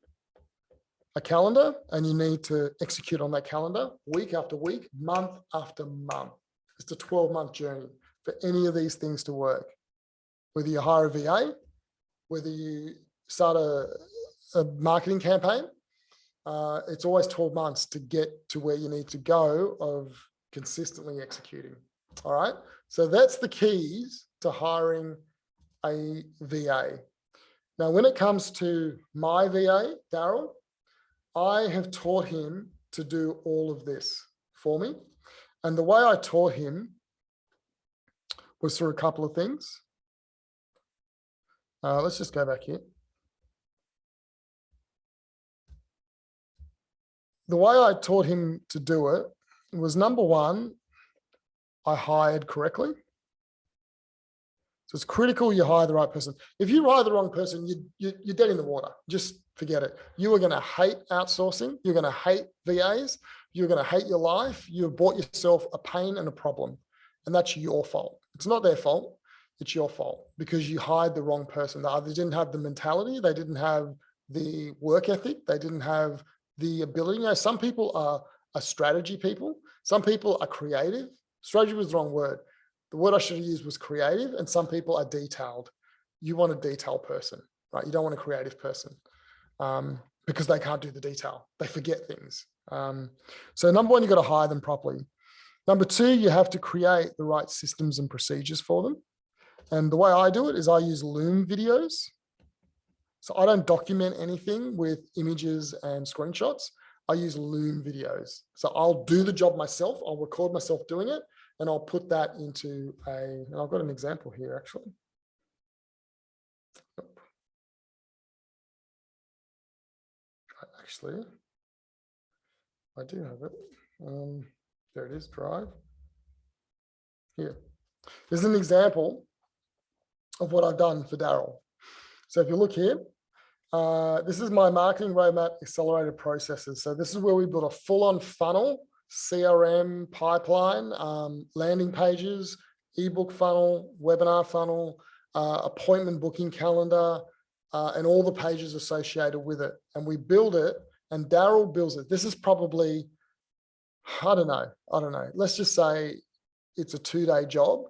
a calendar and you need to execute on that calendar week after week, month after month. It's a 12-month journey for any of these things to work. Whether you hire a VA, whether you start a marketing campaign, it's always 12 months to get to where you need to go of consistently executing. All right. So that's the keys to hiring a VA. Now, when it comes to my VA, Daryl, I have taught him to do all of this for me. And the way I taught him was through a couple of things. Let's just go back here. The way I taught him to do it was, number one, I hired correctly. So it's critical you hire the right person. If you hire the wrong person, you're dead in the water. Just forget it. You are going to hate outsourcing. You're going to hate VAs. You're going to hate your life. You've bought yourself a pain and a problem. And that's your fault. It's not their fault. It's your fault because you hired the wrong person. They either didn't have the mentality. They didn't have the work ethic. They didn't have the ability. You know, some people are strategy people. Some people are creative. Strategy was the wrong word. The word I should have used was creative, and some people are detailed. You want a detailed person, right? You don't want a creative person because they can't do the detail. They forget things. So number one, you've got to hire them properly. Number two, you have to create the right systems and procedures for them. And the way I do it is I use Loom videos. So I don't document anything with images and screenshots. I use Loom videos. So I'll do the job myself. I'll record myself doing it, and I'll put that into and I've got an example here actually. Actually, I do have it. There it is, Drive. Here. There's an example of what I've done for Daryl. So if you look here, this is my marketing roadmap accelerated processes. So this is where we build a full-on funnel, CRM pipeline, landing pages, ebook funnel, webinar funnel, appointment booking calendar, and all the pages associated with it. And we build it, and Daryl builds it. This is probably, I don't know. Let's just say it's a 2-day job.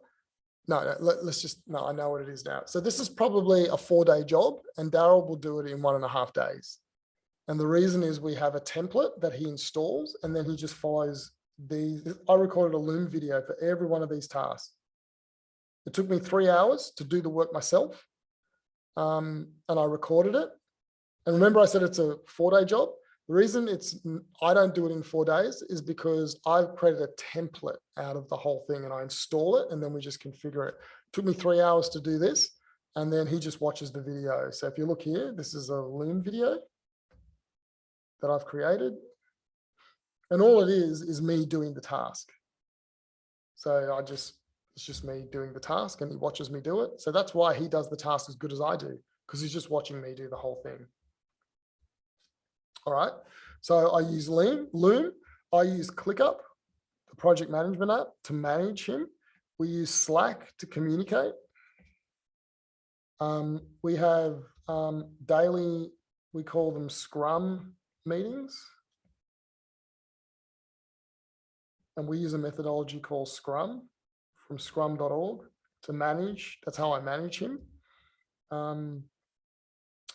No, I know what it is now. So this is probably a 4-day job, and Daryl will do it in 1.5 days. And the reason is we have a template that he installs, and then he just follows these. I recorded a Loom video for every one of these tasks. It took me 3 hours to do the work myself, and I recorded it. And remember, I said it's a 4-day job. The reason I don't do it in 4 days is because I've created a template out of the whole thing, and I install it, and then we just configure it. It took me 3 hours to do this, and then he just watches the video. So if you look here, this is a Loom video that I've created, and all it is me doing the task. So it's just me doing the task, and he watches me do it. So that's why he does the task as good as I do, because he's just watching me do the whole thing. All right, so I use Loom. I use ClickUp, the project management app, to manage him. We use Slack to communicate. We have daily, we call them Scrum meetings. And we use a methodology called Scrum from scrum.org to manage. That's how I manage him.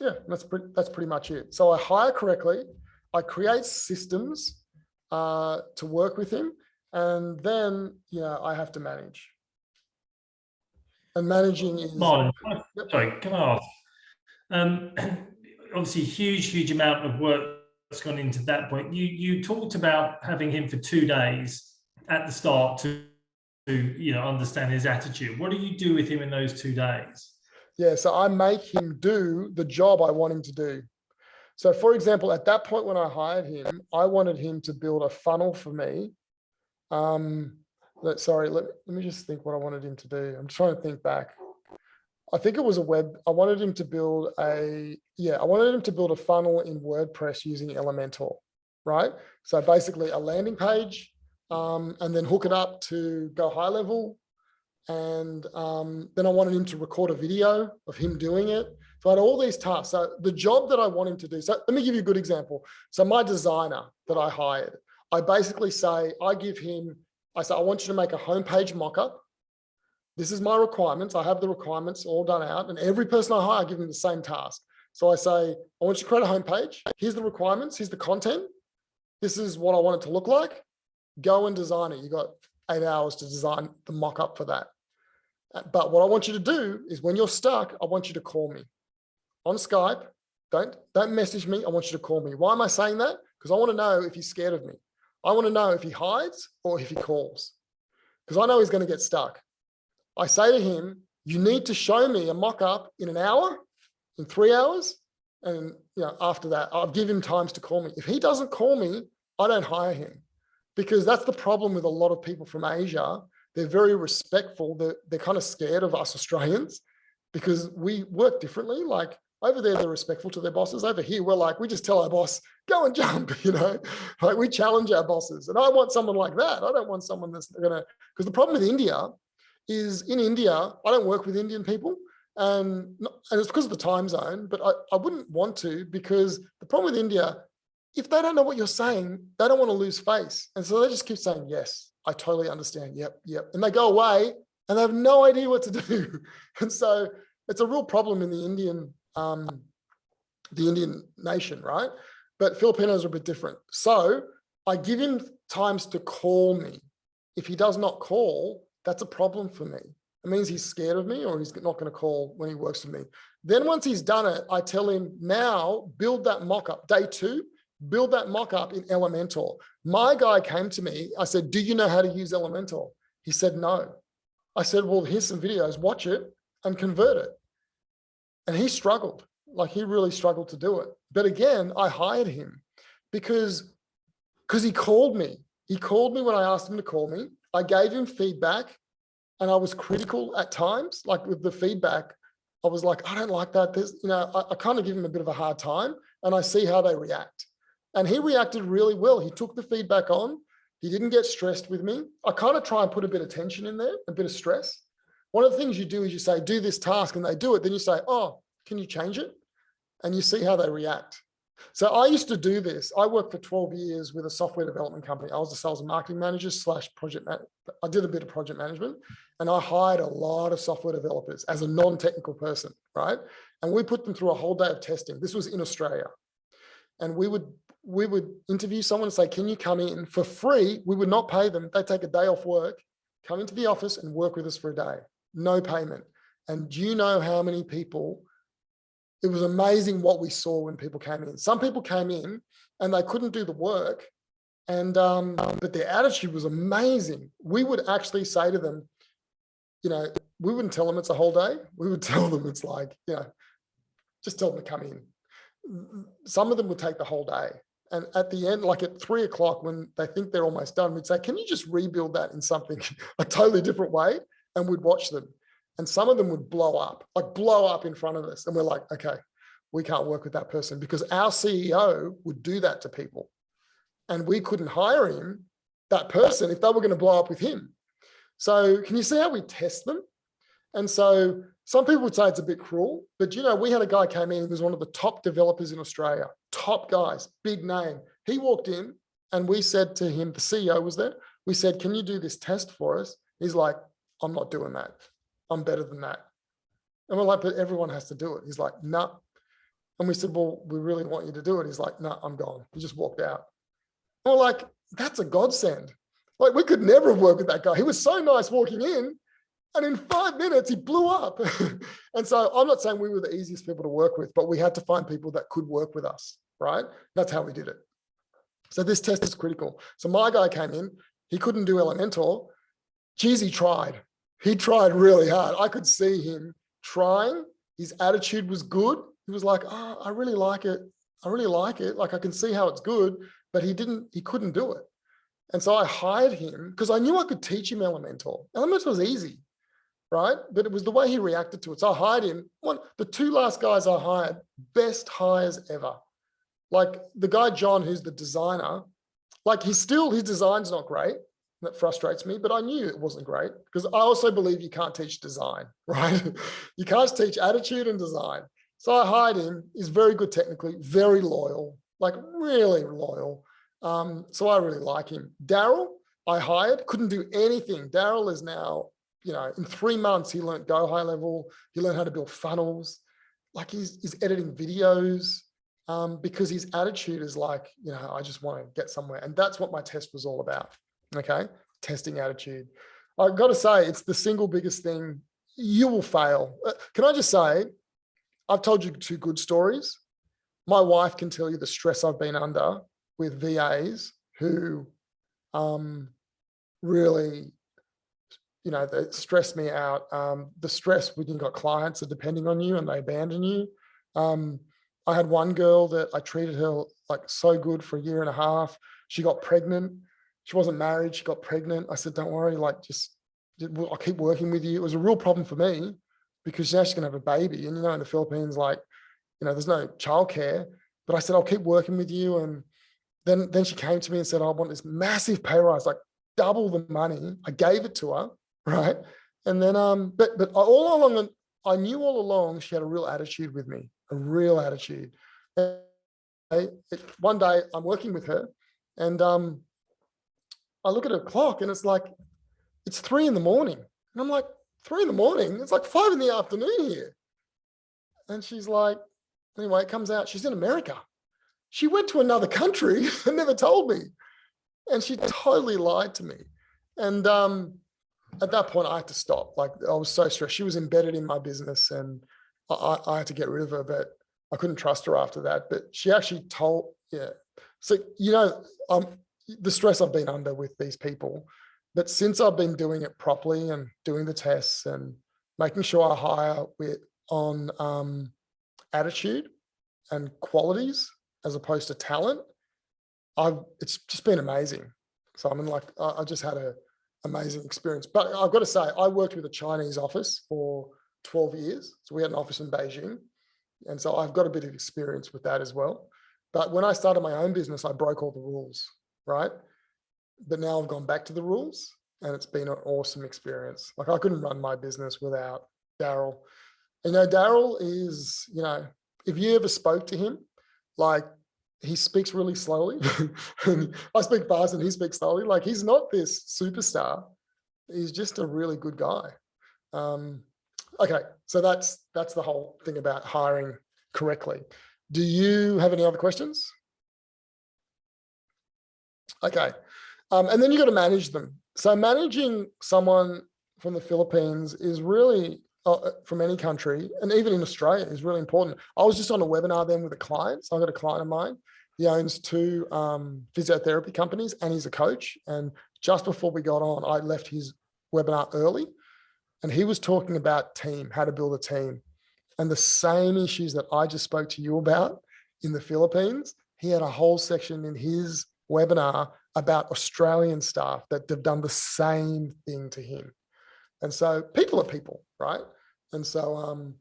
Yeah, that's pretty much it. So I hire correctly, I create systems to work with him, and then I have to manage. And managing is. Marlon, sorry, can I ask? Obviously, huge amount of work that's gone into that point. You talked about having him for 2 days at the start to understand his attitude. What do you do with him in those 2 days? Yeah, so I make him do the job I want him to do. So for example, at that point when I hired him, I wanted him to build a funnel for me. Let me just think what I wanted him to do. I'm trying to think back. I think it was I wanted him to build a funnel in WordPress using Elementor, right? So basically a landing page, and then hook it up to Go High Level. And then I wanted him to record a video of him doing it. So I had all these tasks. So the job that I want him to do. So let me give you a good example. So my designer that I hired, I basically say, I say, I want you to make a homepage mock-up. This is my requirements. I have the requirements all done out, and every person I hire, I give them the same task. So I say, I want you to create a homepage. Here's the requirements. Here's the content. This is what I want it to look like. Go and design it. You got 8 hours to design the mock-up for that. But what I want you to do is when you're stuck, I want you to call me on Skype. Don't message me. I want you to call me. Why am I saying that? Because I want to know if he's scared of me. I want to know if he hides or if he calls, because I know he's going to get stuck. I say to him, you need to show me a mock-up in an hour, in 3 hours. And after that, I'll give him times to call me. If he doesn't call me, I don't hire him, because that's the problem with a lot of people from Asia. They're very respectful. They're kind of scared of us Australians because we work differently. Like over there, they're respectful to their bosses. Over here, we're like, we just tell our boss, go and jump, like we challenge our bosses. And I want someone like that. I don't want someone that's gonna, because the problem with India is in India, I don't work with Indian people, and it's because of the time zone, but I wouldn't want to, because the problem with India, if they don't know what you're saying, they don't want to lose face. And so they just keep saying, yes, I totally understand. Yep. And they go away and they have no idea what to do. And so it's a real problem in the Indian nation, right? But Filipinos are a bit different. So I give him times to call me. If he does not call, that's a problem for me. It means he's scared of me, or he's not going to call when he works for me. Then once he's done it, I tell him, now build that mock-up. Day 2, build that mock-up in Elementor. My guy came to me. I said, do you know how to use Elementor? He said, no. I said, well, here's some videos, watch it and convert it. And he struggled. Like, he really struggled to do it. But again, I hired him because he called me. He called me when I asked him to call me. I gave him feedback, and I was critical at times. Like with the feedback, I was like, I don't like that. I kind of give him a bit of a hard time, and I see how they react. And he reacted really well. He took the feedback on. He didn't get stressed with me. I kind of try and put a bit of tension in there, a bit of stress. One of the things you do is you say, do this task, and they do it. Then you say, oh, can you change it? And you see how they react. So I used to do this. I worked for 12 years with a software development company. I was a sales and marketing manager / project manager. I did a bit of project management, and I hired a lot of software developers as a non-technical person, right? And we put them through a whole day of testing. This was in Australia. And we would interview someone and say, can you come in for free? We would not pay them. They'd take a day off work, come into the office and work with us for a day. No payment. And do you know how many people? It was amazing what we saw when people came in. Some people came in and they couldn't do the work, and but their attitude was amazing. We would actually say to them, we wouldn't tell them it's a whole day. We would tell them it's like, just tell them to come in. Some of them would take the whole day. And at the end, like at 3 o'clock, when they think they're almost done, we'd say, can you just rebuild that in something a totally different way? And we'd watch them. And some of them would blow up in front of us. And we're like, okay, we can't work with that person, because our CEO would do that to people. And we couldn't hire him, that person, if they were going to blow up with him. So can you see how we test them? And so some people would say it's a bit cruel, but we had a guy came in who was one of the top developers in Australia, top guys, big name. He walked in and we said to him, the CEO was there. We said, can you do this test for us? He's like, I'm not doing that. I'm better than that. And we're like, but everyone has to do it. He's like, no. Nah. And we said, well, we really want you to do it. He's like, no, I'm gone. He just walked out. And we're like, that's a godsend. Like, we could never have worked with that guy. He was so nice walking in, and in 5 minutes, he blew up. And so I'm not saying we were the easiest people to work with, but we had to find people that could work with us, right? That's how we did it. So this test is critical. So my guy came in, he couldn't do Elementor. Geez, he tried. He tried really hard. I could see him trying. His attitude was good. He was like, oh, I really like it. I really like it. Like, I can see how it's good, but he couldn't do it. And so I hired him because I knew I could teach him Elementor. Elementor was easy, right? But it was the way he reacted to it. So I hired him. The 2 last guys I hired, best hires ever. Like the guy, John, who's the designer, like his design's not great. That frustrates me, but I knew it wasn't great, because I also believe you can't teach design, right? You can't teach attitude and design. So I hired him. He's very good technically, very loyal, like really loyal. So I really like him. Daryl, I hired, couldn't do anything. Daryl is now, you know, in 3 months, he learned Go High Level. He learned how to build funnels. Like he's editing videos because his attitude is like, you know, I just want to get somewhere. And that's what my test was all about. Okay. Testing attitude. I've got to say, it's the single biggest thing. You will fail. Can I just say, I've told you 2 good stories. My wife can tell you the stress I've been under with VAs who really, you know, they stress me out. The stress when you've got clients are depending on you and they abandon you. I had one girl that I treated her like so good for 1.5 years. She got pregnant. She wasn't married. She got pregnant. I said, don't worry, like I'll keep working with you. It was a real problem for me because now she's going to have a baby. And, you know, in the Philippines, like, you know, there's no childcare, but I said, I'll keep working with you. And then she came to me and said, I want this massive pay rise, like double the money. I gave it to her. Right. And then, but all along, I knew all along she had a real attitude with me, a real attitude. And one day I'm working with her and I look at her clock and it's like, it's 3 in the morning. And I'm like, 3 in the morning? It's like 5 in the afternoon here. And she's like, anyway, it comes out, she's in America. She went to another country and never told me. And she totally lied to me. And at that point, I had to stop. Like, I was so stressed. She was embedded in my business and I had to get rid of her, but I couldn't trust her after that. But she actually told, yeah. So, you know, the stress I've been under with these people, but since I've been doing it properly and doing the tests and making sure I hire on attitude and qualities as opposed to talent, it's just been amazing. So I mean, like, I just had a amazing experience. But I've got to say, I worked with a Chinese office for 12 years. So we had an office in Beijing. And so I've got a bit of experience with that as well. But when I started my own business, I broke all the rules, right? But now I've gone back to the rules and it's been an awesome experience. Like, I couldn't run my business without Daryl. You know, Daryl is, you know, if you ever spoke to him, like, he speaks really slowly. And I speak fast and he speaks slowly. Like, he's not this superstar. He's just a really good guy. Okay, so that's the whole thing about hiring correctly. Do you have any other questions? Okay, and then you got to manage them. So managing someone from the Philippines is really, from any country, and even in Australia, is really important. I was just on a webinar then with a client. So I've got a client of mine. He owns 2 physiotherapy companies and he's a coach. And just before we got on, I left his webinar early and he was talking about team, how to build a team. And the same issues that I just spoke to you about in the Philippines, he had a whole section in his webinar about Australian staff that have done the same thing to him. And so people are people, right? And so,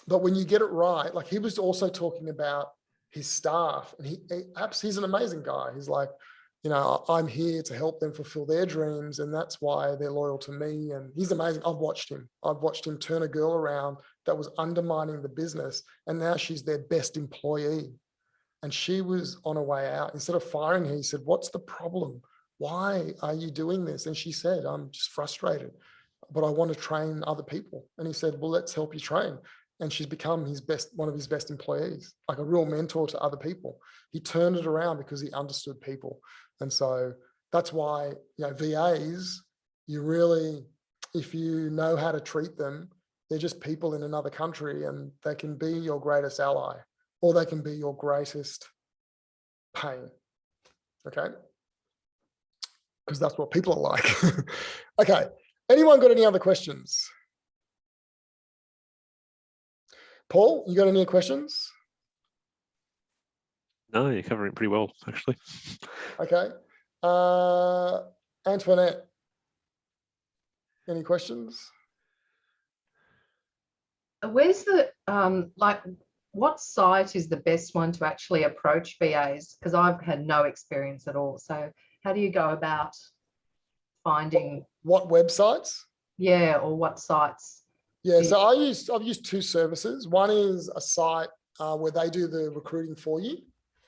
but when you get it right, like, he was also talking about his staff and he's an amazing guy. He's like, you know, I'm here to help them fulfill their dreams. And that's why they're loyal to me. And he's amazing. I've watched him turn a girl around that was undermining the business. And now she's their best employee. And she was on her way out. Instead of firing her, he said, what's the problem? Why are you doing this? And she said, I'm just frustrated, but I want to train other people. And he said, well, let's help you train. And she's become one of his best employees, like a real mentor to other people. He turned it around because he understood people. And so that's why, you know, VAs, you really, if you know how to treat them, they're just people in another country and they can be your greatest ally or they can be your greatest pain. Okay. Because that's what people are like. Okay. Anyone got any other questions? Paul, you got any questions? No, you're covering it pretty well, actually. Okay. Antoinette, any questions? Where's the, like, what site is the best one to actually approach VAs? Because I've had no experience at all. So how do you go about finding? What websites? Yeah, or what sites? Yeah, so I've used two services. One is a site where they do the recruiting for you.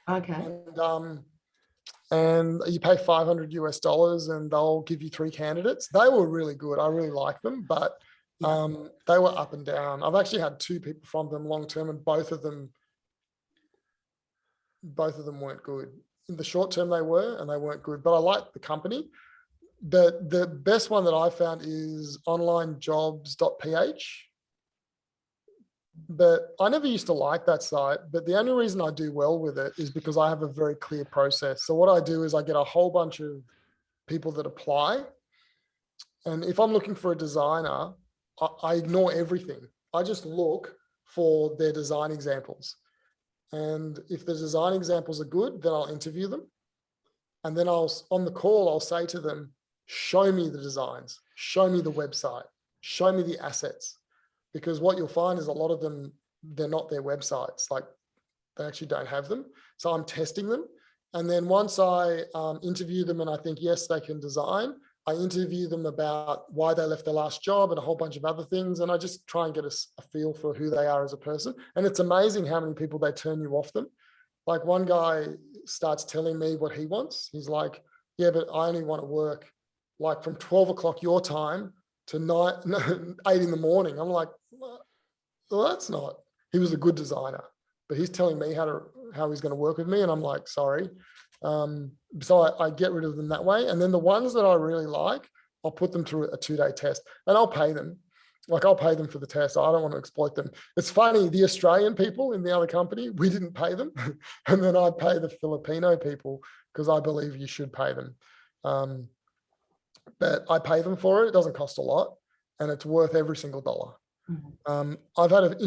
Okay. And you pay $500 US and they'll give you 3 candidates. They were really good. I really like them, but they were up and down. I've actually had 2 people from them long term, and both of them weren't good. In the short term they were, and they weren't good, but I like the company. The best one that I found is onlinejobs.ph. But I never used to like that site, but the only reason I do well with it is because I have a very clear process. So what I do is I get a whole bunch of people that apply. And if I'm looking for a designer, I ignore everything. I just look for their design examples. And if the design examples are good, then I'll interview them. And then on the call, I'll say to them, show me the designs, show me the website, show me the assets. Because what you'll find is a lot of them, they're not their websites. Like, they actually don't have them. So I'm testing them. And then once I interview them and I think, yes, they can design, I interview them about why they left their last job and a whole bunch of other things. And I just try and get a feel for who they are as a person. And it's amazing how many people they turn you off them. Like, one guy starts telling me what he wants. He's like, yeah, but I only want to work like from 12 o'clock your time to 8 in the morning. I'm like, well, that's not, he was a good designer, but he's telling me how he's going to work with me. And I'm like, sorry. So I get rid of them that way. And then the ones that I really like, I'll put them through a 2-day test, and I'll pay them. Like, I'll pay them for the test. I don't want to exploit them. It's funny, the Australian people in the other company, we didn't pay them. And then I pay the Filipino people because I believe you should pay them. But I pay them for it. It doesn't cost a lot, and it's worth every single dollar. I've had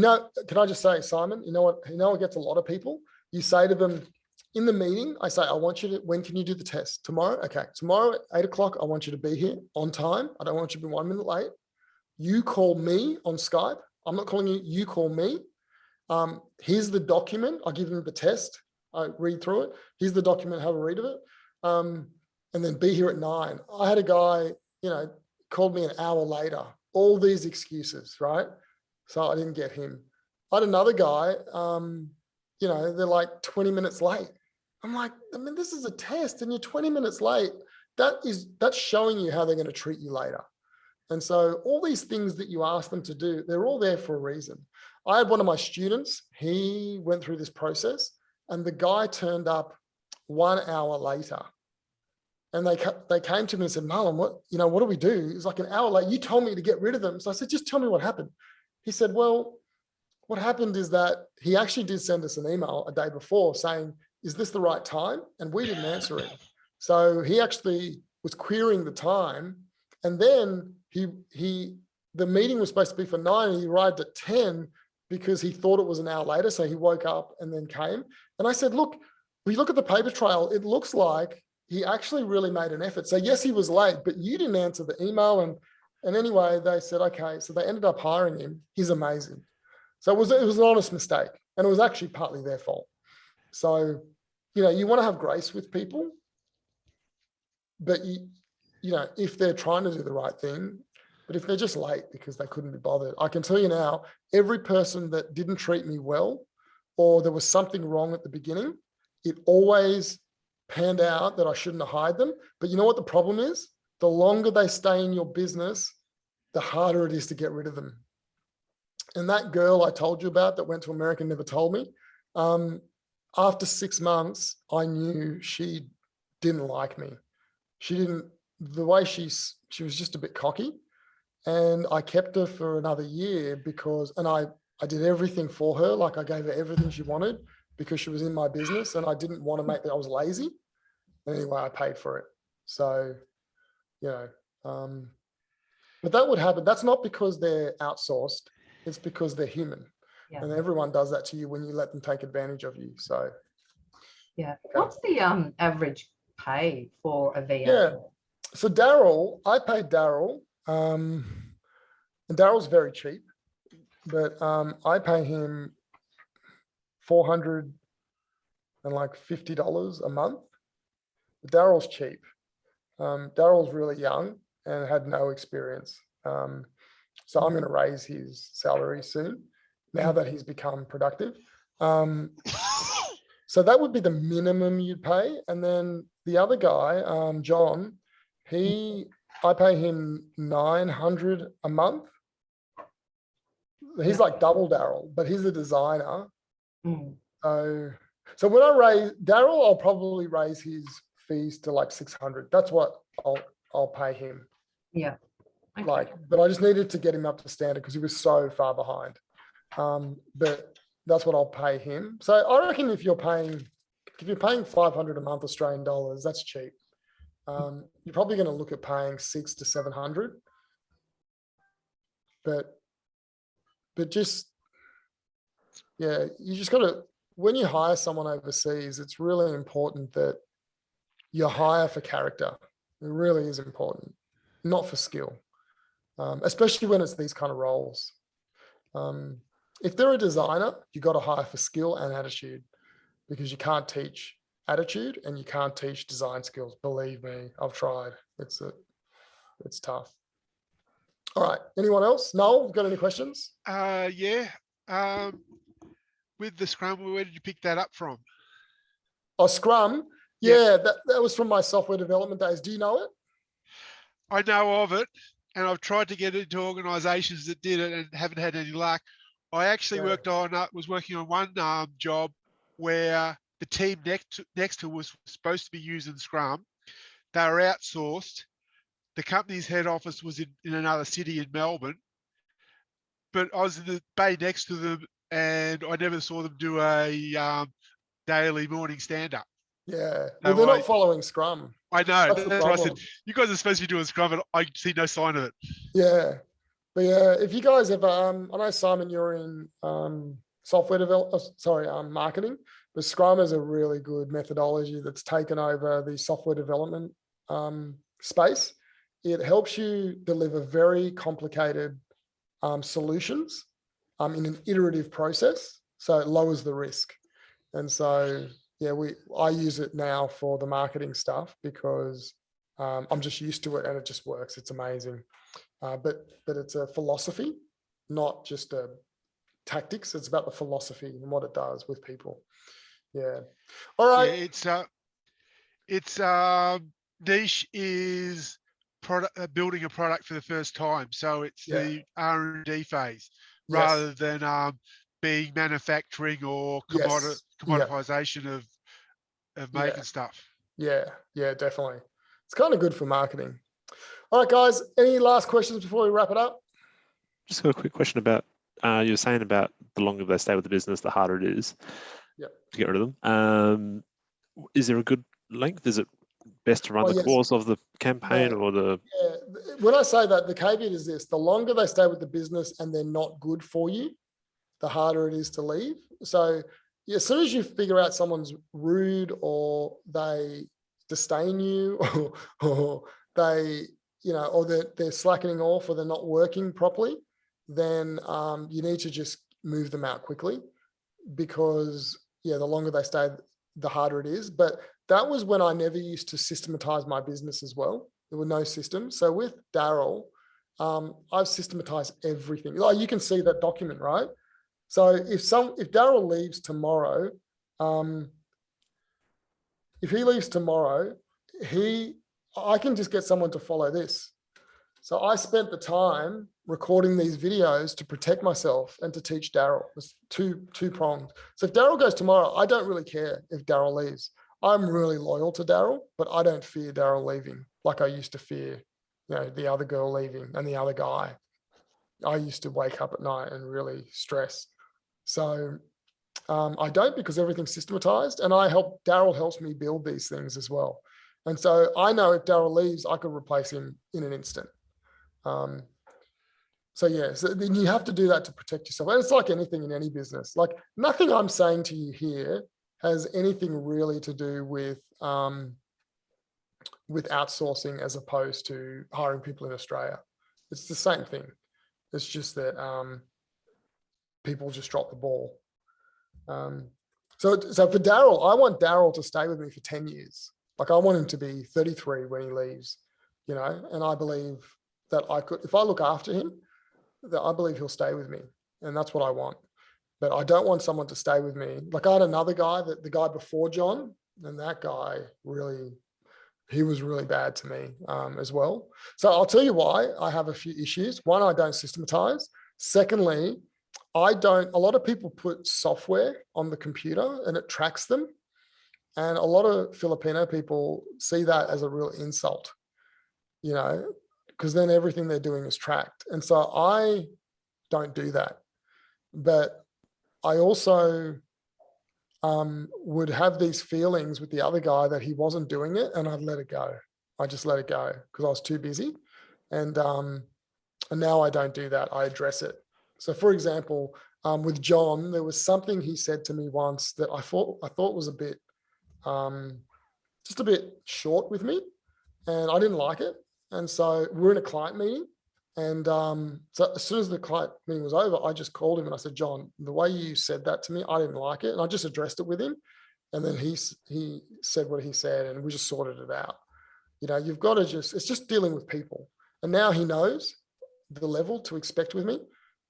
can I just say, Simon, you know what gets a lot of people? You say to them in the meeting, I say, when can you do the test? Tomorrow? Okay. Tomorrow at 8 o'clock, I want you to be here on time. I don't want you to be 1 minute late. You call me on Skype. I'm not calling you, you call me. Here's the document. I give them the test. I read through it. Here's the document, have a read of it. And then be here at 9. I had a guy, called me an hour later. All these excuses, right? So I didn't get him. I had another guy, they're like 20 minutes late. I'm like, this is a test and you're 20 minutes late. That's showing you how they're going to treat you later. And so all these things that you ask them to do, they're all there for a reason. I had one of my students, he went through this process, and the guy turned up 1 hour later. And they came to me and said, Marlon, what do we do? It's like an hour late. You told me to get rid of them. So I said, just tell me what happened. He said, well, what happened is that he actually did send us an email a day before saying, is this the right time? And we didn't answer him. So he actually was querying the time. And then the meeting was supposed to be for 9 and he arrived at 10 because he thought it was an hour later. So he woke up and then came. And I said, look, we look at the paper trail. It looks like he actually really made an effort. So yes, he was late, but you didn't answer the email. And anyway, they said, okay. So they ended up hiring him. He's amazing. So it was an honest mistake, and it was actually partly their fault. So, you want to have grace with people, but if they're trying to do the right thing, but if they're just late because they couldn't be bothered, I can tell you now, every person that didn't treat me well, or there was something wrong at the beginning, it always panned out that I shouldn't have hired them. But you know what the problem is? The longer they stay in your business, the harder it is to get rid of them. And that girl I told you about that went to America and never told me, after 6 months, I knew she didn't like me. The way she was just a bit cocky. And I kept her for another year and I did everything for her. Like, I gave her everything she wanted because she was in my business, and I didn't want to make that I was lazy. And anyway, I paid for it. So, but that would happen. That's not because they're outsourced. It's because they're human. Yeah. And everyone does that to you when you let them take advantage of you. So, yeah. Okay. What's the average pay for a VA? Yeah. So Daryl, I paid Daryl, and Daryl's very cheap, but I pay him $450 a month. Daryl's cheap. Daryl's really young and had no experience. So I'm going to raise his salary soon now that he's become productive. So that would be the minimum you'd pay. And then the other guy, John, I pay him $900 a month. He's like double Daryl, but he's a designer. So when I raise Daryl, I'll probably raise his fees to like 600. That's what I'll pay him. Yeah. Okay. Like, but I just needed to get him up to standard because he was so far behind. But that's what I'll pay him. So I reckon if you're paying $500 a month Australian dollars, that's cheap. You're probably going to look at paying $600 to $700. But just, yeah, you just got to, when you hire someone overseas, it's really important that you hire for character. It really is important, not for skill, especially when it's these kind of roles. If they're a designer, you got to hire for skill and attitude, because you can't teach attitude and you can't teach design skills. Believe me, I've tried. It's tough. All right. Anyone else? Noel, got any questions? Yeah. With the Scrum, where did you pick that up from? Oh, Scrum. Yeah, that was from my software development days. Do you know it? I know of it, and I've tried to get into organizations that did it and haven't had any luck. I actually was working on one job where the team next to was supposed to be using Scrum. They were outsourced. The company's head office was in another city in Melbourne, but I was in the bay next to them, and I never saw them do a daily morning stand-up. Yeah, well, they're not following Scrum. I know. That's That's what I said. You guys are supposed to be doing Scrum, and I see no sign of it. Yeah, but yeah, if you guys ever, I know Simon, you're in software marketing, but Scrum is a really good methodology that's taken over the software development space. It helps you deliver very complicated solutions in an iterative process, so it lowers the risk. And so, yeah, I use it now for the marketing stuff because I'm just used to it and it just works. It's amazing. But it's a philosophy, not just a tactics. It's about the philosophy and what it does with people. Yeah. All right. Yeah, it's niche is building a product for the first time. So it's the R&D phase rather than being manufacturing or commoditization of making stuff. Yeah, definitely. It's kind of good for marketing. All right, guys, any last questions before we wrap it up? Just got a quick question about, you were saying about the longer they stay with the business, the harder it is to get rid of them. Is there a good length? Is it best to run the course of the campaign or the... Yeah. When I say that, the caveat is this: the longer they stay with the business and they're not good for you, the harder it is to leave. So as soon as you figure out someone's rude or they disdain you or they, or they're slackening off or they're not working properly, then you need to just move them out quickly, because the longer they stay, the harder it is. But that was when I never used to systematize my business as well. There were no systems. So with Daryl, I've systematized everything. Like, you can see that document, right? So if Daryl leaves tomorrow, if he leaves tomorrow, I can just get someone to follow this. So I spent the time recording these videos to protect myself and to teach Daryl. It's two-pronged. So if Daryl goes tomorrow, I don't really care if Daryl leaves. I'm really loyal to Daryl, but I don't fear Daryl leaving like I used to fear, the other girl leaving and the other guy. I used to wake up at night and really stress. So I don't, because everything's systematized, and Daryl helps me build these things as well. And so I know if Daryl leaves, I could replace him in an instant. So then you have to do that to protect yourself. And it's like anything in any business. Like, nothing I'm saying to you here has anything really to do with outsourcing as opposed to hiring people in Australia. It's the same thing. It's just that people just drop the ball. So for Daryl, I want Daryl to stay with me for 10 years. Like, I want him to be 33 when he leaves, and I believe that I could, if I look after him, I believe he'll stay with me, and that's what I want. But I don't want someone to stay with me. Like I had another guy, the guy before John, and that guy really, he was really bad to me as well. So I'll tell you why I have a few issues. One, I don't systematize. Secondly, a lot of people put software on the computer and it tracks them. And a lot of Filipino people see that as a real insult, you know, because then everything they're doing is tracked. And so I don't do that. But I also would have these feelings with the other guy that he wasn't doing it, and I'd let it go. I just let it go because I was too busy. And now I don't do that. I address it. So for example, with John, there was something he said to me once that I thought was a bit, just a bit short with me, and I didn't like it. And so we're in a client meeting. And so as soon as the client meeting was over, I just called him and I said, John, the way you said that to me, I didn't like it. And I just addressed it with him. And then he said what he said, and we just sorted it out. You know, you've got to it's just dealing with people. And now he knows the level to expect with me.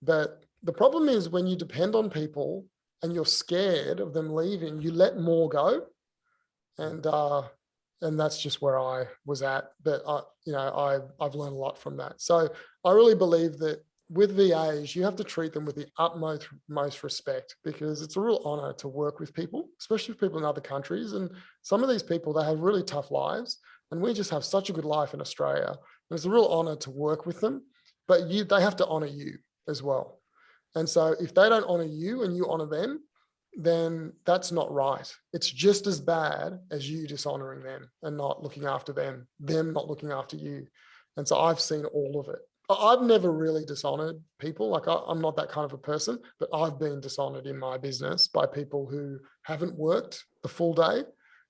But the problem is when you depend on people and you're scared of them leaving, you let more go. And that's just where I was at. But I've learned a lot from that. So I really believe that with VAs, you have to treat them with the utmost respect, because it's a real honor to work with people, especially with people in other countries. And some of these people, they have really tough lives, and we just have such a good life in Australia. And it's a real honor to work with them, but they have to honor you as well. And so if they don't honor you and you honor them, then that's not right. It's just as bad as you dishonoring them and not looking after them not looking after you. And so I've seen all of it. I've never really dishonored people. Like I'm not that kind of a person, but I've been dishonored in my business by people who haven't worked the full day,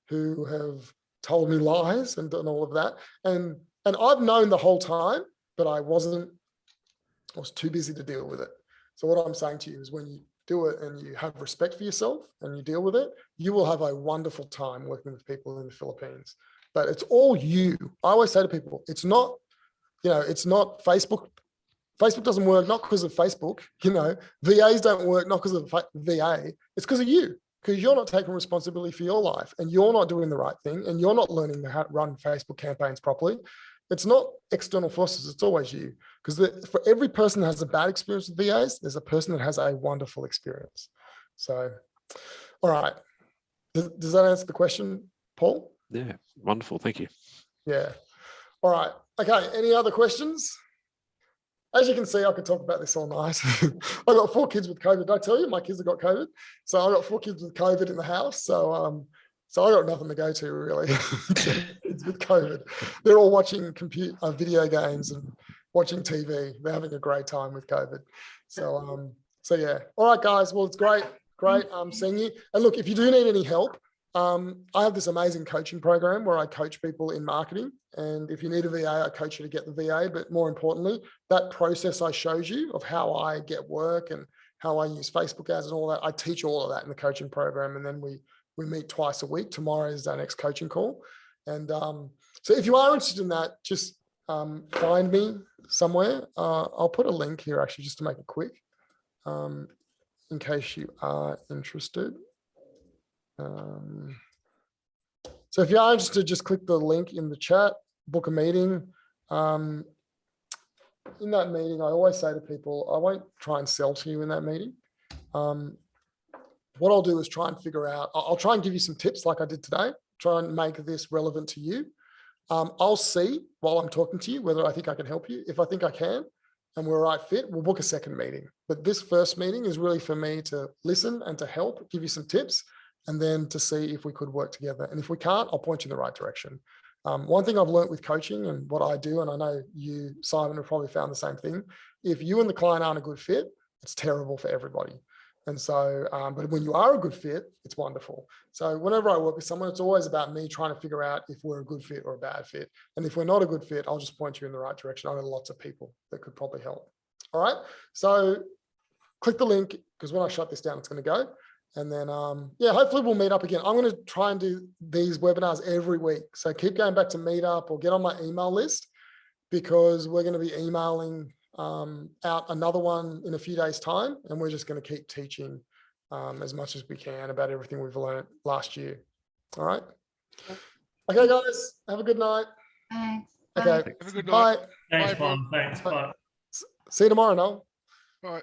who have told me lies and done all of that. And I've known the whole time, but I was too busy to deal with it. So what I'm saying to you is, when you do it and you have respect for yourself and you deal with it, you will have a wonderful time working with people in the Philippines. But it's all you. I always say to people, it's not Facebook. Facebook doesn't work not because of Facebook. VAs don't work not because of VA. It's because of you, because you're not taking responsibility for your life, and you're not doing the right thing, and you're not learning how to run Facebook campaigns properly. It's not external forces. It's always you. Because for every person that has a bad experience with VAs, there's a person that has a wonderful experience. So, all right. Does that answer the question, Paul? Yeah, wonderful. Thank you. Yeah. All right. Okay. Any other questions? As you can see, I could talk about this all night. I got 4 kids with COVID. Did I tell you my kids have got COVID? So I got 4 kids with COVID in the house. So I got nothing to go to really. It's with COVID. They're all watching video games and watching TV. They're having a great time with COVID. So yeah. All right, guys. Well, it's great seeing you. And look, if you do need any help, I have this amazing coaching program where I coach people in marketing. And if you need a VA, I coach you to get the VA. But more importantly, that process I showed you of how I get work and how I use Facebook ads and all that, I teach all of that in the coaching program. And then we meet twice a week. Tomorrow is our next coaching call. And so if you are interested in that, just find me somewhere. I'll put a link here actually, just to make it quick, in case you are interested. So if you are interested, just click the link in the chat, book a meeting. In that meeting, I always say to people, I won't try and sell to you in that meeting. What I'll do is try and figure out, I'll try and give you some tips like I did today, try and make this relevant to you. I'll see while I'm talking to you whether I think I can help you. If I think I can and we're a right fit, we'll book a second meeting. But this first meeting is really for me to listen and to help, give you some tips, and then to see if we could work together. And if we can't, I'll point you in the right direction. One thing I've learned with coaching and what I do, and I know you, Simon, have probably found the same thing. If you and the client aren't a good fit, it's terrible for everybody. And so, but when you are a good fit, it's wonderful. So whenever I work with someone, it's always about me trying to figure out if we're a good fit or a bad fit. And if we're not a good fit, I'll just point you in the right direction. I know lots of people that could probably help. All right. So click the link, because when I shut this down, it's going to go. And then, yeah, hopefully we'll meet up again. I'm going to try and do these webinars every week. So keep going back to Meetup or get on my email list, because we're going to be emailing out another one in a few days' time, and we're just going to keep teaching as much as we can about everything we've learned last year. All right. Okay, guys, have a good night. Thanks. Okay, Have a good bye. night. Thanks, Bye, everyone. Mom. Thanks. Bye. See you tomorrow, Noel. Bye.